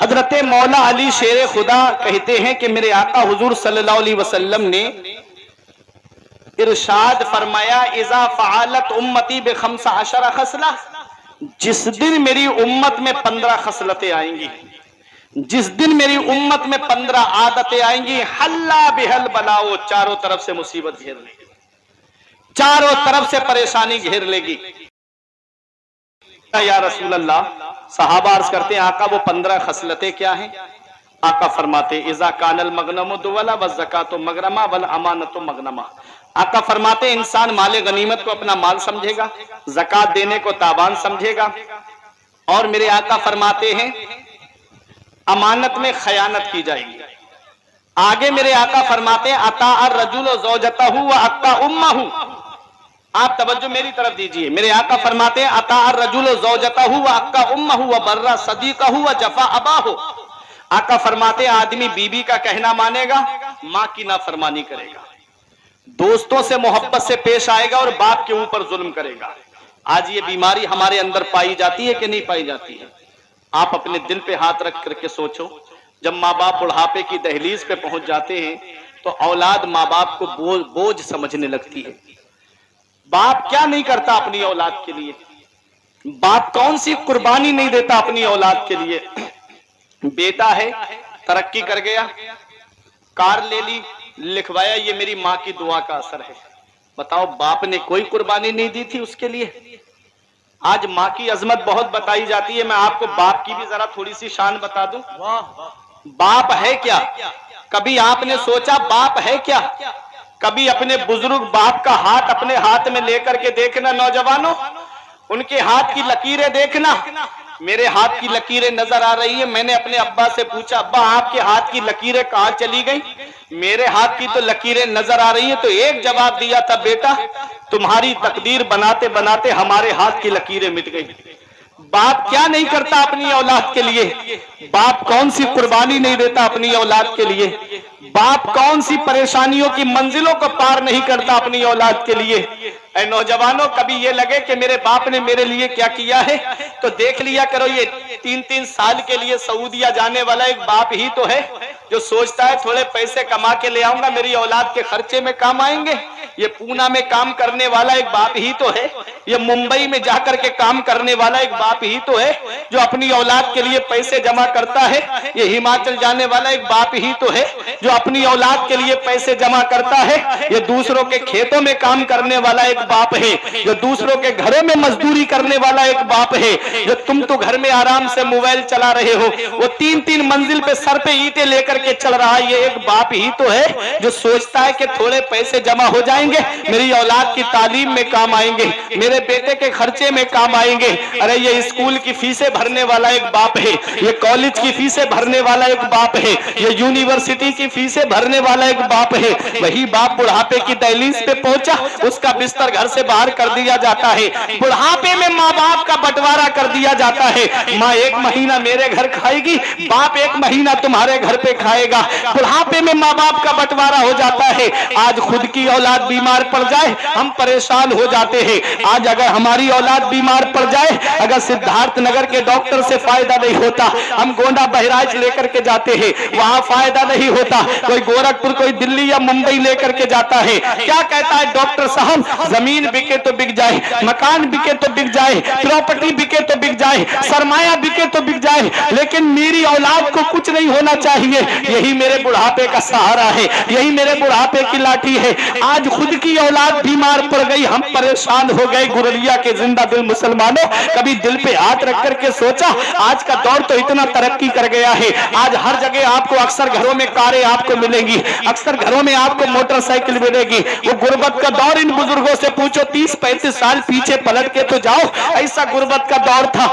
حضرت مولا علی شیر خدا کہتے ہیں کہ میرے آقا حضور صلی اللہ علیہ وسلم نے ارشاد فرمایا اذا فعلت امتی بخمس عشر خصلہ، جس دن میری امت میں 15 خصلتیں آئیں گی، جس دن میری امت میں 15 عادتیں آئیں گی، حلا بہل بلاؤ، چاروں طرف سے مصیبت گھیر لے گی، چاروں طرف سے پریشانی گھیر لے گی۔ یا رسول اللہ، صحابہ عرض کرتے ہیں آقا وہ 15 خصلتیں کیا ہیں؟ آقا فرماتے اذا کان المغنم دولا والزکاۃ مغرمہ والامانۃ مغنمہ، آقا فرماتے ہیں انسان مال غنیمت کو اپنا مال سمجھے گا، زکات دینے کو تاوان سمجھے گا، اور میرے آقا فرماتے ہیں امانت میں خیانت کی جائے گی۔ آگے میرے آقا فرماتے ہیں اطاع الرجل زوجتہ واقطع امہ، آپ توجہ میری طرف دیجئے، میرے آقا فرماتے ہیں اطاع الرجل زوجتہ واقطع امہ وبر صدیقہ وجفا اباہ، آقا فرماتے ہیں آدمی بیوی کا کہنا مانے گا، ماں کی نافرمانی کرے گا، دوستوں سے محبت سے پیش آئے گا اور باپ کے اوپر ظلم کرے گا۔ آج یہ بیماری ہمارے اندر پائی جاتی ہے کہ نہیں پائی جاتی ہے؟ آپ اپنے دل پہ ہاتھ رکھ کر کے سوچو، جب ماں باپ بڑھاپے کی دہلیز پہ پہنچ جاتے ہیں تو اولاد ماں باپ کو بوجھ سمجھنے لگتی ہے۔ باپ کیا نہیں کرتا اپنی اولاد کے لیے، باپ کون سی قربانی نہیں دیتا اپنی اولاد کے لیے۔ بیٹا ہے، ترقی کر گیا، کار لے لی، لکھوایا، یہ میری ماں کی دعا کا اثر ہے۔ بتاؤ باپ نے کوئی قربانی نہیں دی تھی اس کے لیے؟ آج ماں کی عظمت بہت بتائی جاتی ہے، میں آپ کو باپ کی بھی ذرا تھوڑی سی شان بتا دوں۔ باپ ہے کیا؟ کبھی آپ نے سوچا باپ ہے کیا؟ کبھی اپنے بزرگ باپ کا ہاتھ اپنے ہاتھ میں لے کر کے دیکھنا نوجوانوں، ان کے ہاتھ کی لکیریں دیکھنا۔ میرے ہاتھ کی لکیریں نظر آ رہی ہیں، میں نے اپنے ابا سے پوچھا ابا آپ کے ہاتھ کی لکیریں کہاں چلی گئی؟ میرے ہاتھ کی تو لکیریں نظر آ رہی ہیں، تو ایک جواب دیا تھا بیٹا تمہاری تقدیر بناتے بناتے ہمارے ہاتھ کی لکیریں مٹ گئی۔ باپ کیا نہیں کرتا اپنی اولاد کے لیے؟ باپ کون سی قربانی نہیں دیتا اپنی اولاد کے لیے؟ باپ کون سی پریشانیوں کی منزلوں کو پار نہیں کرتا اپنی اولاد کے لیے؟ اے نوجوانوں، کبھی یہ لگے کہ میرے باپ نے میرے لیے کیا کیا ہے تو دیکھ لیا کرو، یہ 3 سال کے لیے سعودیہ جانے والا ایک باپ ہی تو ہے جو سوچتا ہے تھوڑے پیسے کما کے لے آؤں گا، میری اولاد کے خرچے میں کام آئیں گے۔ یہ پونا میں کام کرنے والا ایک باپ ہی تو ہے، یہ ممبئی میں جا کر کے کام کرنے والا ایک باپ ہی تو ہے جو اپنی اولاد کے لیے پیسے جمع کرتا ہے، یہ ہماچل جانے والا ایک باپ ہی تو ہے جو اپنی اولاد کے لیے پیسے جمع کرتا ہے، یہ دوسروں کے کھیتوں میں کام کرنے والا ایک باپ ہے، جو دوسروں کے گھروں میں مزدوری کرنے والا ایک باپ ہے، جو تم تو گھر میں آرام سے موبائل چلا رہے ہو، وہ 3 منزل پہ سر پہ اینٹیں لے کر کے چل رہا ہے، یہ ایک باپ ہی تو ہے جو سوچتا ہے کہ تھوڑے پیسے جمع ہو جائیں گے، میری اولاد کی تعلیم میں کام آئیں گے، میرے بیٹے کے خرچے میں کام آئیں گے۔ ارے یہ اسکول کی فیسیں بھرنے والا ایک باپ ہے، یہ کالج کی فیسیں بھرنے والا ایک باپ ہے، یہ یونیورسٹی کی فیسیں بھرنے والا ایک باپ ہے۔ وہی باپ بڑھاپے کی دہلیز پہ پہنچا، اس کا بستر گھر سے باہر کر دیا جاتا ہے۔ بڑھاپے میں ماں باپ کا بٹوارا کر دیا جاتا ہے، ماں 1 مہینہ میرے گھر کھائے گی، باپ 1 مہینہ تمہارے گھر پہ کھائے گا۔ بڑھاپے میں ماں باپ کا بٹوارا ہو جاتا ہے۔ آج خود کی اولاد بیمار پڑ جائے ہم پریشان ہو جاتے ہیں، آج اگر ہماری اولاد بیمار پڑ جائے، اگر سدھارتھ نگر کے ڈاکٹر سے فائدہ نہیں ہوتا، ہم گونڈا بہرائچ لے کر کے جاتے ہیں، وہاں فائدہ نہیں ہوتا، کوئی گورکھپور کوئی دلی یا ممبئی لے کر کے جاتا ہے، کیا کہتا ہے ڈاکٹر صاحب زمین بکے تو بک جائے، مکان بکے تو بک جائے، پراپرٹی بکے تو بک جائے، سرمایہ بکے تو بک جائے، لیکن میری اولاد کو کچھ نہیں ہونا چاہیے، یہی میرے بڑھاپے کا سہارا ہے، یہی میرے بڑھاپے کی لاٹھی ہے۔ آج خود کی اولاد بیمار پڑ گئی، ہم پریشان ہو گئے۔ گرلیا کے زندہ دل مسلمانوں، کبھی دل پہ ہاتھ رکھ کر کے سوچا آج کا دور تو اتنا ترقی کر گیا ہے، آج ہر جگہ آپ کو اکثر گھروں میں کاریں آپ کو ملیں گی، اکثر گھروں میں آپ کو موٹر سائیکل ملے گی۔ وہ غربت کا دور ان بزرگوں سے پوچھو، 30-35 سال پیچھے پلٹ کے تو جاؤ، ایسا غربت کا دور تھا،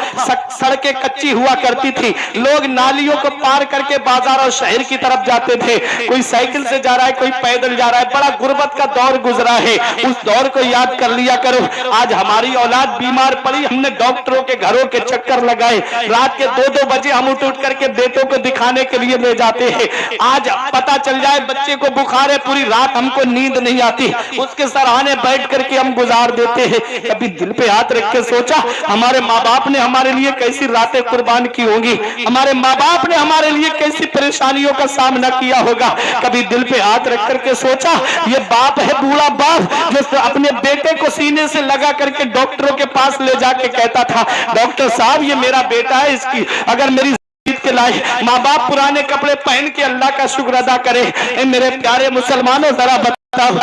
سڑکیں کچی ہوا کرتی تھی، لوگ نالیوں کو پار کر کے بازار اور شہر کی طرف جاتے تھے، کوئی سائیکل سے جا رہا ہے، کوئی پیدل جا رہا ہے، بڑا غربت کا دور دور گزرا ہے اس دور کو یاد کر لیا کرو. آج ہماری اولاد بیمار پڑی, ہم نے ڈاکٹروں کے گھروں کے چکر لگائے, رات کے 2-2 بجے ہم اٹھ کر کے بیٹوں کو دکھانے کے لیے لے جاتے ہیں. آج پتا چل جائے بچے کو بخار ہے, پوری رات ہم کو نیند نہیں آتی, اس کے سرانے بیٹھ کر کے ہم گزار دیتے ہیں. کبھی دل پہ ہاتھ رکھ کے سوچا ہمارے ماں باپ نے ہمارے لیے کیسی راتیں قربان کی ہوں گی, ہمارے ماں باپ نے ہمارے لیے کیسی پریشانیوں کا سامنا کیا ہوگا. کبھی دل پہ ہاتھ رکھ کر کے سوچا یہ باپ ہے بوڑھا باپ جو اپنے بیٹے کو سینے سے لگا کر کے ڈاکٹروں کے پاس لے جا کے کہتا تھا ڈاکٹر صاحب یہ میرا بیٹا ہے, اس کی اگر میری کے لائے. ماں باپ پرانے کپڑے پہن کے اللہ کا شکر ادا کرے. اے میرے پیارے مسلمانوں ذرا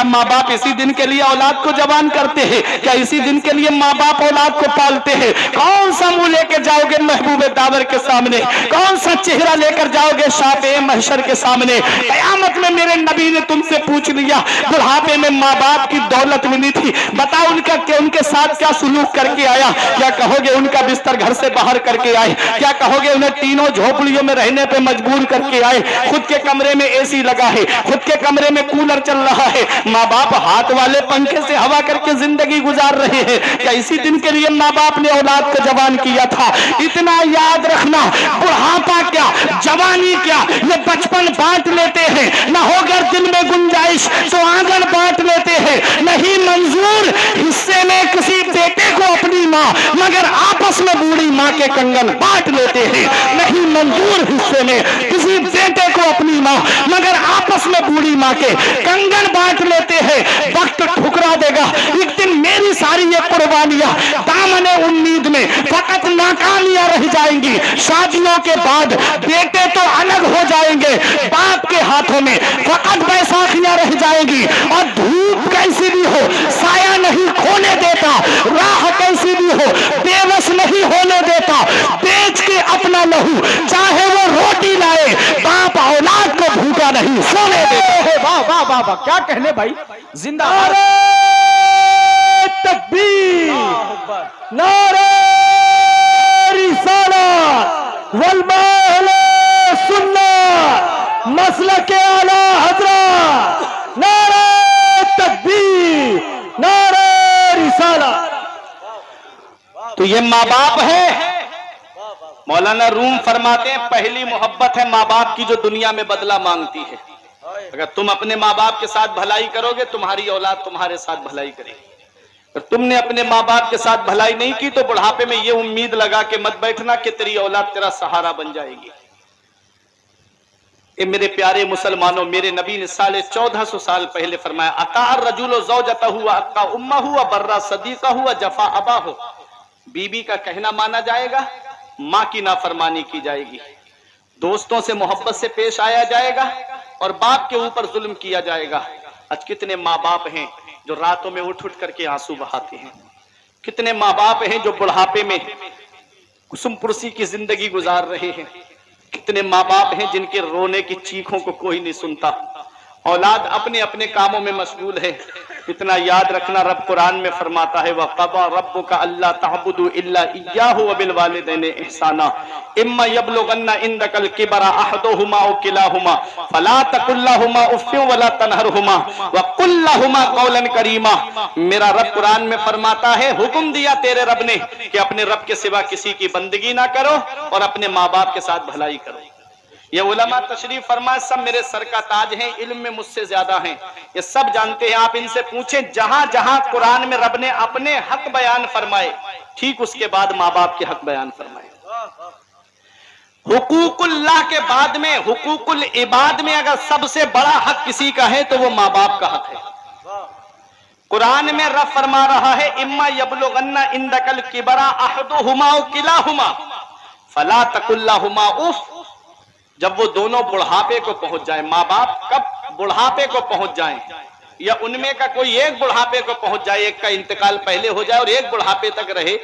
ماں باپ اسی دن کے لیے اولاد کو جوان کرتے ہیں کیا اسی دن کے لیے ماں باپ اولاد کو پالتے ہیں؟ کون سا منہ لے کے جاؤ گے محبوب داور کے سامنے, کون سا چہرہ لے کر جاؤ گے شافع محشر کے سامنے؟ قیامت میں میرے نبی نے تم سے پوچھ لیا بڑھاپے میں ماں باپ کی دولت ملی تھی, بتاؤ ان کے ساتھ کیا سلوک کر کے آیا؟ کیا کہو گے ان کا بستر گھر سے باہر کر کے آئے؟ کیا کہو گے انہیں تینوں جھوپڑیوں میں رہنے پہ مجبور کر کے آئے؟ خود کے کمرے میں اے سی لگا ہے, خود کے کمرے میں کولر چل رہا ہے, ماں باپ ہاتھ والے پنکھے سے ہوا کر کے زندگی گزار رہے ہیں. کیا اسی دن کے لیے ماں باپ نے اولاد کو جوان کیا تھا؟ اتنا یاد رکھنا بڑھاپا کیا جوانی کیا یہ بچپن بانٹ لیتے ہیں, نہ ہو گر دل میں گنجائش تو آنگن بانٹ لیتے ہیں. نہیں منظور حصے میں کسی بیٹے کو اپنی ماں مگر آپس میں بوڑھی ماں کے کنگن بانٹ لیتے ہیں. نہیں منظور حصے میں کسی بیٹے کو اپنی ماں مگر آپس میں بوڑھی ماں کے کنگن بانٹ لیتے ہیں. وقت ٹھکرا دے گا ایک دن میری ساری یہ قربانیاں دامن امید میں فقط ناکامیاں رہ جائیں گی. شادیوں کے بعد بیٹے تو الگ ہو جائیں گے, باپ کے ہاتھوں میں فقط بیساکھیاں رہ جائیں گی. اور دھوپ کیسی بھی ہو سایہ نہیں کھونے دیتا, راہ کیسی بھی ہو بے بس نہیں ہونے دیتا. بیچ کے اپنا لہو چاہے وہ روٹی لائے, باپ اولاد کو بھوکا نہیں سونے دیتا. واہ واہ واہ واہ, کیا کہنے بھائی, زندہ باد. تکبیر, اللہ اکبر. نعرہ رسالت والمال سنت مسلک اعلی حضرت, نعرہ تکبیر, نعرہ رسالت. تو یہ ماں باپ ہے. مولانا روم فرماتے ہیں پہلی محبت ہے ماں باپ کی جو دنیا میں بدلہ مانگتی ہے. اگر تم اپنے ماں باپ کے ساتھ بھلائی کرو گے تمہاری اولاد تمہارے ساتھ بھلائی کرے گی. اگر تم نے اپنے ماں باپ کے ساتھ بھلائی نہیں کی تو بڑھاپے میں یہ امید لگا کے مت بیٹھنا کہ تیری اولاد تیرا سہارا بن جائے گی. اے میرے پیارے مسلمانوں, میرے نبی نے 1450 سال پہلے فرمایا اطاع الرجل زوجتہ واتقى امہ وبر صدیقہ وجفا اباہ. بیوی کا کہنا مانا جائے گا, ماں کی نافرمانی کی جائے گی, دوستوں سے محبت سے پیش آیا جائے گا اور باپ کے اوپر ظلم کیا جائے گا. آج کتنے ماں باپ ہیں جو راتوں میں اٹھ کر کے آنسو بہاتے ہیں, کتنے ماں باپ ہیں جو بڑھاپے میں قسم پرسی کی زندگی گزار رہے ہیں, کتنے ماں باپ ہیں جن کے رونے کی چیخوں کو کوئی نہیں سنتا. اولاد اپنے اپنے کاموں میں مشغول ہے. اتنا یاد رکھنا رب قرآن میں فرماتا ہے وَقَضَى رَبُّكَ أَلَّا تَعْبُدُوا إِلَّا إِيَّاهُ وَبِالْوَالِدَيْنِ إِحْسَانًا إِمَّا يَبْلُغَنَّ عِندَكَ الْكِبَرَ أَحَدُهُمَا أَوْ كِلَاهُمَا فَلَا تَقُل لَّهُمَا أُفٍّ وَلَا تَنْهَرْهُمَا وَقُل لَّهُمَا قَوْلًا كَرِيمًا. میرا رب قرآن میں فرماتا ہے حکم دیا تیرے رب نے کہ اپنے رب کے سوا کسی کی بندگی نہ کرو اور اپنے ماں باپ کے ساتھ بھلائی کرو. یہ علماء تشریف فرمائے سب میرے سر کا تاج ہیں, علم میں مجھ سے زیادہ ہیں, یہ سب جانتے ہیں. آپ ان سے پوچھیں جہاں جہاں قرآن میں رب نے اپنے حق بیان فرمائے ٹھیک اس کے بعد ماں باپ کے حق بیان فرمائے. حقوق اللہ کے بعد میں حقوق العباد میں اگر سب سے بڑا حق کسی کا ہے تو وہ ماں باپ کا حق ہے. قرآن میں رب فرما رہا ہے اما یبلغن عندک الکبر احدہما او کلاہما فلا تقل لہما اف. جب وہ دونوں بڑھاپے کو پہنچ جائیں, ماں باپ کب بڑھاپے کو پہنچ جائیں یا ان میں کا کوئی ایک بڑھاپے کو پہنچ جائے, ایک کا انتقال پہلے ہو جائے اور ایک بڑھاپے تک رہے,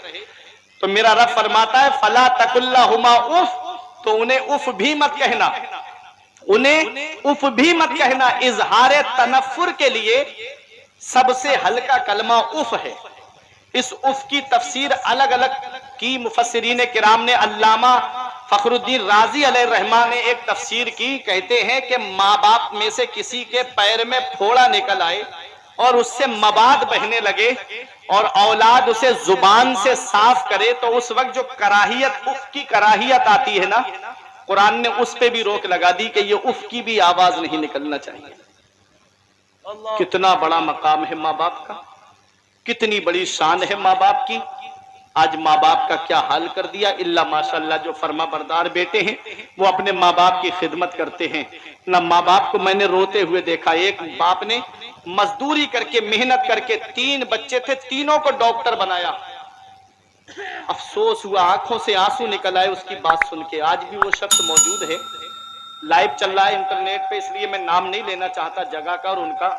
تو میرا رب فرماتا ہے فلا تقل لہما اف, تو انہیں اف بھی مت کہنا, انہیں اف بھی مت کہنا. اظہار تنفر کے لیے سب سے ہلکا کلمہ اف ہے. اس اف کی تفسیر الگ الگ کی مفسرین کرام نے. علامہ فخر الدین رازی علیہ الرحمہ نے ایک تفسیر کی, کہتے ہیں کہ ماں باپ میں سے کسی کے پیر میں پھوڑا نکل آئے اور اس سے مباد بہنے لگے اور اولاد اسے زبان سے صاف کرے تو اس وقت جو کراہیت، اف کی کراہیت آتی ہے نا، قرآن نے اس پہ بھی روک لگا دی کہ یہ اف کی بھی آواز نہیں نکلنا چاہیے۔ کتنا بڑا مقام ہے ماں باپ کا، کتنی بڑی شان ہے ماں باپ کی۔ آج ماں باپ کا کیا حال کر دیا، اللہ ماشاءاللہ جو فرما بردار بیٹے ہیں وہ اپنے ماں باپ کی خدمت کرتے ہیں۔ نہ ماں باپ کو میں نے روتے ہوئے دیکھا، ایک باپ نے مزدوری کر کے، محنت کر کے، 3 بچے تھے، تینوں کو ڈاکٹر بنایا۔ افسوس ہوا، آنکھوں سے آنسو نکل آئے اس کی بات سن کے۔ آج بھی وہ شخص موجود ہے، لائیو چل رہا ہے انٹرنیٹ پہ، اس لیے میں نام نہیں لینا چاہتا جگہ کا اور ان کا۔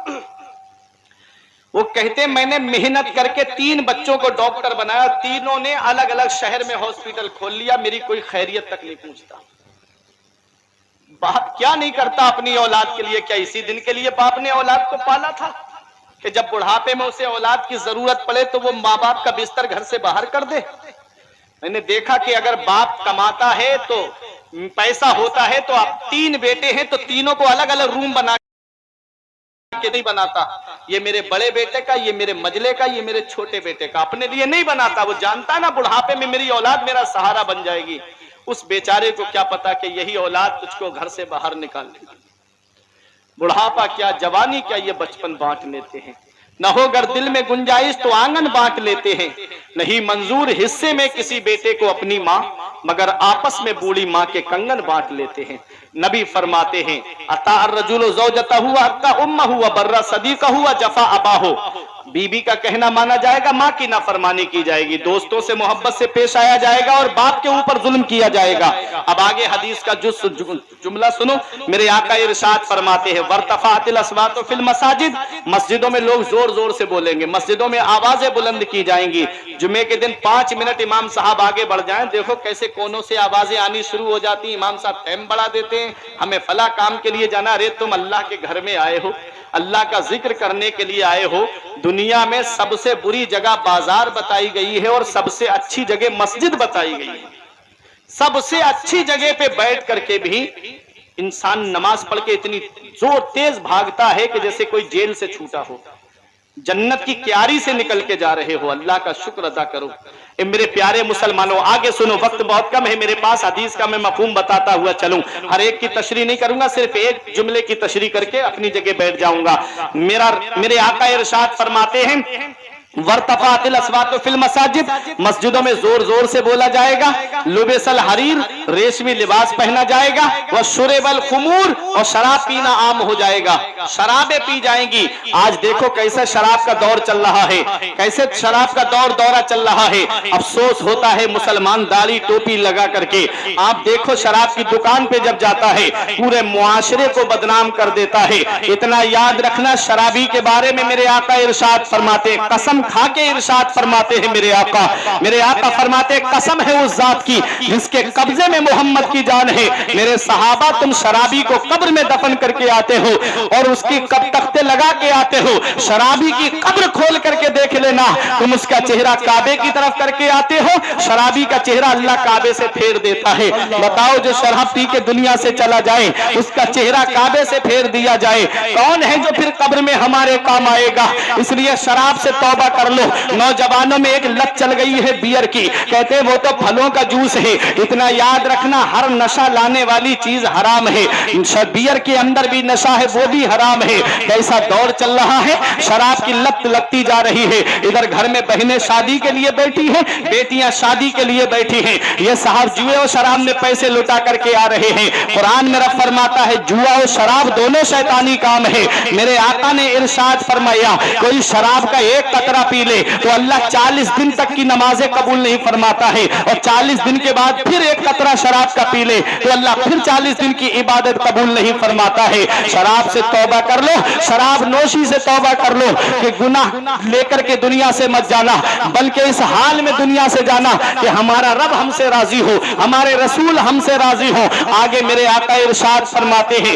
وہ کہتے میں نے محنت کر کے 3 بچوں کو ڈاکٹر بنایا، تینوں نے الگ الگ شہر میں ہاسپٹل کھول لیا، میری کوئی خیریت تک نہیں پوچھتا۔ باپ کیا نہیں کرتا اپنی اولاد کے لیے؟ کیا اسی دن کے لیے باپ نے اولاد کو پالا تھا کہ جب بڑھاپے میں اسے اولاد کی ضرورت پڑے تو وہ ماں باپ کا بستر گھر سے باہر کر دے؟ میں نے دیکھا کہ اگر باپ کماتا ہے تو پیسہ ہوتا ہے تو آپ 3 بیٹے ہیں تو تینوں کو الگ الگ روم بنا کے نہیں بناتا، یہ میرے بڑے بیٹے کا، یہ میرے مجلے کا، یہ میرے چھوٹے بیٹے کا، اپنے لیے نہیں بناتا۔ وہ جانتا ہے نا بڑھاپے میں میری اولاد میرا سہارا بن جائے گی۔ اس بیچارے کو کیا پتا کہ یہی اولاد تجھ کو گھر سے باہر نکال لے گی۔ بڑھاپا کیا، جوانی کیا، یہ بچپن بانٹ لیتے ہیں۔ نہ ہو گر دل میں گنجائش تو آنگن بانٹ لیتے ہیں، نہیں منظور حصے میں کسی بیٹے کو اپنی ماں، مگر آپس میں بوڑھی ماں کے کنگن بانٹ لیتے ہیں۔ نبی فرماتے ہیں اطاع الرجل زوجتہ حتی امہ وبر صدیقہ وجفا اباہ، بی بی کا کہنا مانا جائے گا، ماں کی نافرمانی کی جائے گی، دوستوں سے محبت سے پیش آیا جائے گا اور باپ کے اوپر ظلم کیا جائے گا۔ اب آگے حدیث کا جملہ سنو، میرے آقا ارشاد فرماتے ہیں وارتفعت الاصوات فی المساجد، مسجدوں میں لوگ زور زور سے بولیں گے، مسجدوں میں آوازیں بلند کی جائیں گی۔ جمعے کے دن 5 منٹ امام صاحب آگے بڑھ جائیں، دیکھو کیسے کونوں سے آوازیں آنی شروع ہو جاتی ہیں، امام صاحب ٹائم بڑھا دیتے ہیں، ہمیں فلاں کام کے لیے جانا۔ ارے تم اللہ کے گھر میں آئے ہو، اللہ کا ذکر کرنے کے لیے آئے ہو۔ دنیا میں سب سے بری جگہ بازار بتائی گئی ہے اور سب سے اچھی جگہ مسجد بتائی گئی ہے۔ سب سے اچھی جگہ پہ بیٹھ کر کے بھی انسان نماز پڑھ کے اتنی زور تیز بھاگتا ہے کہ جیسے کوئی جیل سے چھوٹا ہو، جنت کی کیاری سے نکل کے جا رہے ہو۔ اللہ کا شکر ادا کرو۔ اے میرے پیارے مسلمانوں، آگے سنو، وقت بہت کم ہے میرے پاس، حدیث کا میں مفہوم بتاتا ہوا چلوں، ہر ایک کی تشریح نہیں کروں گا، صرف ایک جملے کی تشریح کر کے اپنی جگہ بیٹھ جاؤں گا۔ میرے آقا ارشاد فرماتے ہیں وارتفعت الاصوات فی المساجد، مسجدوں میں زور زور سے بولا جائے گا، لبس الحریر، ریشمی لباس پہنا جائے گا، وشرب الخمور، اور شراب پینا عام ہو جائے گا، شرابیں پی جائیں گی۔ آج دیکھو کیسے شراب کا دور چل رہا ہے، کیسے شراب کا دورہ چل رہا ہے۔ افسوس ہوتا ہے مسلمان داڑھی ٹوپی لگا کر کے، آپ دیکھو شراب کی دکان پہ جب جاتا ہے پورے معاشرے کو بدنام کر دیتا ہے۔ اتنا یاد رکھنا، شرابی کے بارے میں میرے آقا ارشاد فرماتے، قسم کھا کے ارشاد فرماتے ہیں میرے آقا فرماتے قسم ہے اس ذات کی جس کے قبضے میں محمد کی جان ہے، میرے صحابہ تم شرابی کو قبر میں دفن کر کے آتے ہو اور اس کی تختے لگا کے آتے ہو، شرابی کی قبر کھول کر کے دیکھ لینا، تم اس کا چہرہ کعبے کی طرف کر کے آتے ہو، شرابی کا چہرہ اللہ کعبے سے پھیر دیتا ہے۔ بتاؤ جو شراب پی کے دنیا سے چلا جائے اس کا چہرہ کعبے سے پھیر دیا جائے، کون ہے جو پھر قبر میں ہمارے کام آئے گا؟ اس لیے شراب سے توبہ کر لو۔ نوجوانوں میں ایک لت چل گئی ہے بیئر کی، کہتے ہیں وہ تو پھلوں کا جوس ہے۔ اتنا یاد رکھنا، ہر نشہ لانے والی چیز حرام ہے، بیئر کے اندر بھی نشہ ہے وہ بھی حرام ہے۔ کیسا دور چل رہا ہے، شراب کی لت لگتی جا رہی ہے۔ ادھر گھر میں بہنیں شادی کے لیے بیٹھی ہیں، بیٹیاں شادی کے لیے بیٹھی ہیں، یہ صاحب جوئے اور شراب میں پیسے لٹا کر کے آ رہے ہیں۔ قرآن میں رب فرماتا ہے جوا اور شراب دونوں شیطانی کام ہے۔ میرے آقا نے ارشاد فرمایا کوئی شراب کا ایک قطرہ پی لے تو اللہ 40 دن تک کی نمازیں قبول نہیں فرماتا ہے، اور 40 دن کے بعد پھر ایک قطرہ شراب کا پی لے تو اللہ پھر 40 دن کی عبادت قبول نہیں فرماتا ہے۔ شراب سے توبہ کر لو، شراب نوشی سے توبہ کر لو کہ گناہ لے کر کے دنیا سے مت جانا، بلکہ اس حال میں دنیا سے جانا کہ ہمارا رب ہم سے راضی ہو، ہمارے رسول ہم سے راضی ہو۔ آگے میرے آقا ارشاد فرماتے ہیں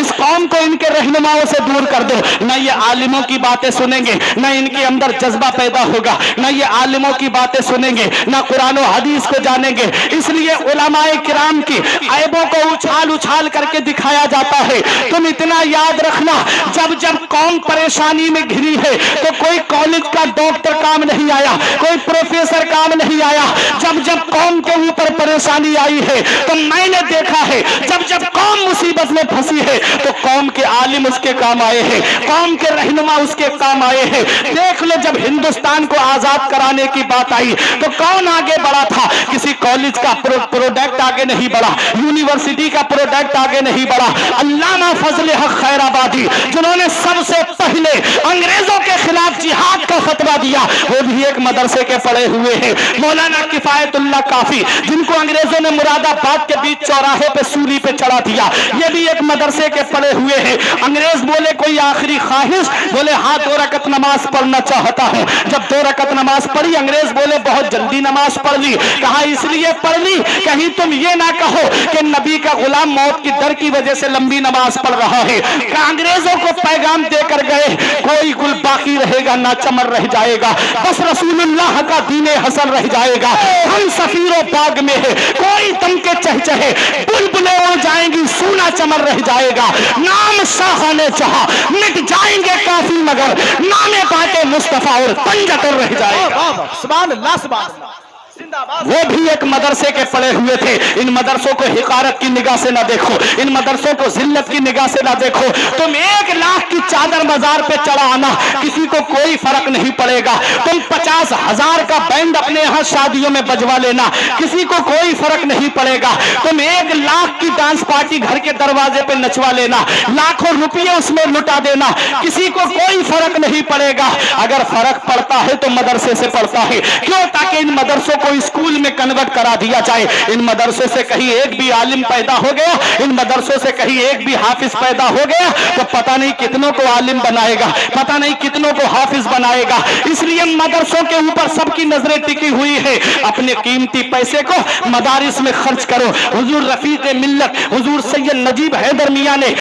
اس قوم کو ان کے رہنماؤں سے دور کر دو، نہ یہ عالموں کی باتیں سنیں گے، نہ ان کے اندر جذبہ پیدا ہوگا، نہ یہ عالموں کی باتیں سنیں گے، نہ قرآن و حدیث کو جانیں گے۔ اس لیے علماء کرام کی عیبوں کو اچھال اچھال کر کے دکھایا جاتا ہے۔ تم اتنا یاد رکھنا، جب جب قوم پریشانی میں گھری ہے تو کوئی کالج کا ڈاکٹر کام نہیں آیا، کوئی پروفیسر کام نہیں آیا۔ جب جب قوم کے اوپر پریشانی آئی ہے تو میں نے دیکھا ہے، جب جب قوم مصیبت میں پھنسی ہے تو قوم کے عالم اس کے کام آئے ہیں، قوم کے رہنما اس کے کام آئے ہیں۔ دیکھ لو، جب ہندوستان کو آزاد کرانے کی بات آئی تو کون آگے بڑھا تھا؟ کسی کالج کا پروڈکٹ آگے نہیں بڑھا، یونیورسٹی کا پروڈکٹ آگے نہیں بڑھا۔ علامہ فضل حق خیر آبادی، جنہوں نے سب سے پہلے انگریزوں کے خلاف جہاد کا فتویٰ دیا، وہ بھی ایک مدرسے کے پڑھے ہوئے ہیں۔ مولانا کفایت اللہ کافی، جن کو انگریزوں نے مراد آباد کے بیچ چوراہے پہ سولی پہ چڑھا دیا، یہ بھی ایک مدرسے کے پڑھے ہوئے ہیں۔ انگریز بولے کوئی آخری خواہش؟ بولے ہاں 2 رکعت نماز پڑھنا چاہتا ہوں۔ جب 2 رکعت نماز پڑھی، انگریز بولے بہت جلدی نماز پڑھ لی۔ کہا اس لیے پڑھ لی کہیں تم یہ نہ کہو کہ نبی کا غلام موت کی ڈر کی وجہ سے لمبی نماز پڑھ رہا ہے۔ کہ انگریزوں کو پیغام دے کر گئے، کوئی گل باقی رہے گا نہ چمر رہ جائے گا، بس رسول اللہ کا دین حسن رہ جائے گا۔ ہم سفیر و باغ میں ہے، کوئی دم کے چہچہے، بلبلیں اڑ جائیں گی، سونا چمر رہ جائے گا۔ نام شاہ نے چاہا، مٹ جائیں گے کافی مگر نام پاک مصطفیٰ اور پنجتر رہ جائے گا۔ سبحان اللہ سبحان اللہ، زندہ باد۔ وہ بھی ایک مدرسے کے پڑے ہوئے تھے۔ ان مدرسوں کو حقارت کی نگاہ سے نہ دیکھو، ان مدرسوں کو ذلت کی نگاہ سے نہ دیکھو۔ تم 1 لاکھ کی چادر مزار پہ چڑھانا، کسی کو کوئی فرق نہیں پڑے گا۔ تم 50,000 کا بینڈ اپنے یہاں شادیوں میں بجوا لینا، کسی کو کوئی فرق نہیں پڑے گا۔ تم 1 لاکھ کی ڈانس پارٹی گھر کے دروازے پہ نچوا لینا، لاکھوں روپیے اس میں لٹا دینا، کسی کو کوئی فرق نہیں پڑے گا۔ اگر فرق پڑتا ہے تو مدرسے سے پڑتا ہے۔ کیوں؟ تاکہ ان مدرسوں کو اسکول میں کنورٹ کرا دیا جائے۔ ان مدرسوں سے کہیں ایک بھی عالم پیدا ہو گیا، ان مدرسوں سے کہیں ایک بھی حافظ پیدا ہو گیا تو پتہ نہیں کتنوں کو عالم بنائے گا، پتہ نہیں کتنوں کو حافظ بنائے گا۔ اس لیے مدرسوں کے اوپر سب کی نظریں ٹکی ہوئی ہے۔ اپنے قیمتی پیسے کو مدارس میں خرچ کرو۔ حضور رفیق ملت حضور سید نجیب حیدر میاں نے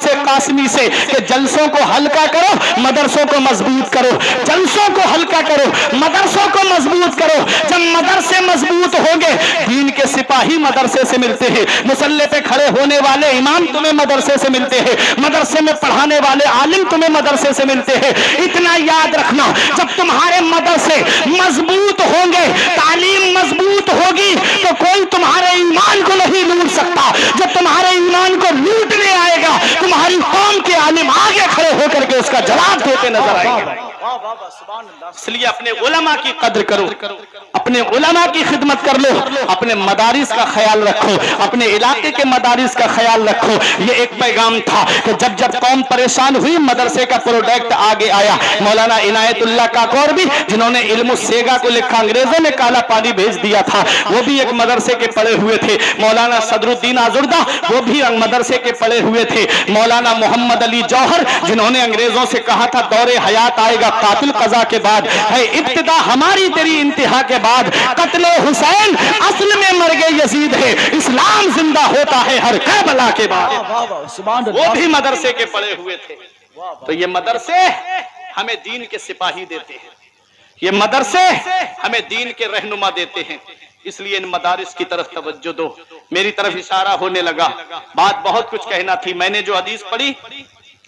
سے قاسمی سے کہ جلسوں کو ہلکا کرو، مدرسوں کو مضبوط کرو، جلسوں کو ہلکا کرو، مدرسوں کو مضبوط کرو۔ جب مدرسے مضبوط ہوں گے، دین کے سپاہی مدرسے سے ملتے ہیں، مسلح پہ کھڑے ہونے والے امام تمہیں مدرسے سے ملتے ہیں، مدرسے میں پڑھانے والے عالم تمہیں مدرسے سے ملتے ہیں۔ اتنا یاد رکھنا، جب تمہارے مدرسے مضبوط ہوں گے، تعلیم مضبوط ہوگی تو کوئی تمہارے ایمان کو نہیں لوٹ سکتا۔ جب تمہارے ایمان کو لوٹنے آئے گا، تمہاری قوم کے عالم آگے کھڑے ہو کر کے اس کا جواب دیتے نظر آئیں گے۔ اس لیے اپنے علماء کی قدر کرو، اپنے علماء کی خدمت کر لو، اپنے مدارس کا خیال رکھو، اپنے علاقے کے مدارس کا خیال رکھو۔ یہ ایک پیغام تھا کہ جب جب قوم پریشان ہوئی، مدرسے کا پروڈکٹ آگے آیا۔ مولانا عنایت اللہ کاکور بھی، جنہوں نے علم السیگا کو لکھا، انگریزوں نے کالا پانی بھیج دیا تھا، وہ بھی ایک مدرسے کے پڑھے ہوئے تھے۔ مولانا صدر الدین آزردہ، وہ بھی مدرسے کے پڑھے ہوئے تھے۔ مولانا محمد علی جوہر، جنہوں نے انگریزوں سے کہا تھا دور حیات آئے گا قاتل قضا کے بعد، ہے ابتدا ہماری تیری انتہا کے بعد، قتل حسین اصل میں مرگ یزید ہے، اسلام زندہ ہوتا ہے ہر کربلا کے بعد۔ وہ بھی مدرسے کے پڑھے ہوئے تھے۔ تو یہ مدرسے ہمیں دین کے سپاہی دیتے ہیں، یہ مدرسے ہمیں دین کے رہنما دیتے ہیں۔ اس لیے ان مدارس کی طرف توجہ دو۔ میری طرف اشارہ ہونے لگا، بات بہت کچھ کہنا تھی۔ میں نے جو حدیث پڑھی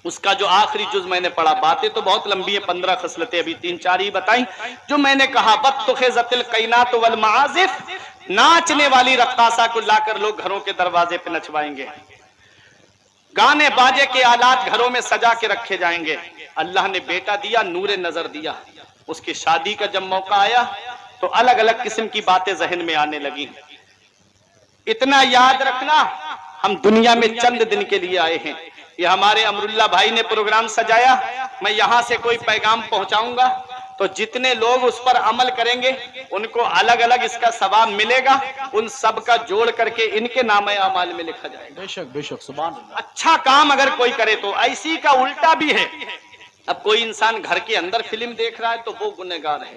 اس کا جو آخری جز میں نے پڑھا، باتیں تو بہت لمبی ہیں، 15 خصلتیں ابھی 3-4 ہی بتائیں۔ جو میں نے کہا وَاتُّخِذَتِ الْقَيْنَاتُ وَالْمَعَازِفُ، ناچنے والی رقاصہ کو لا کر لوگ گھروں کے دروازے پہ نچوائیں گے، گانے باجے کے آلات گھروں میں سجا کے رکھے جائیں گے۔ اللہ نے بیٹا دیا، نور نظر دیا، اس کی شادی کا جب موقع آیا تو الگ الگ قسم کی باتیں ذہن میں آنے لگی۔ اتنا یاد رکھنا، ہم دنیا میں چند دن کے لیے آئے ہیں۔ یہ ہمارے امراللہ بھائی نے پروگرام سجایا، میں یہاں سے کوئی پیغام پہنچاؤں گا تو جتنے لوگ اس پر عمل کریں گے ان کو الگ الگ اس کا ثواب ملے گا، ان سب کا جوڑ کر کے ان کے نام اعمال میں لکھا جائے گا۔ بے شک بے شک، سبحان اللہ۔ اچھا کام اگر کوئی کرے تو، ایسی کا الٹا بھی ہے۔ اب کوئی انسان گھر کے اندر فلم دیکھ رہا ہے تو وہ گنہگار ہے،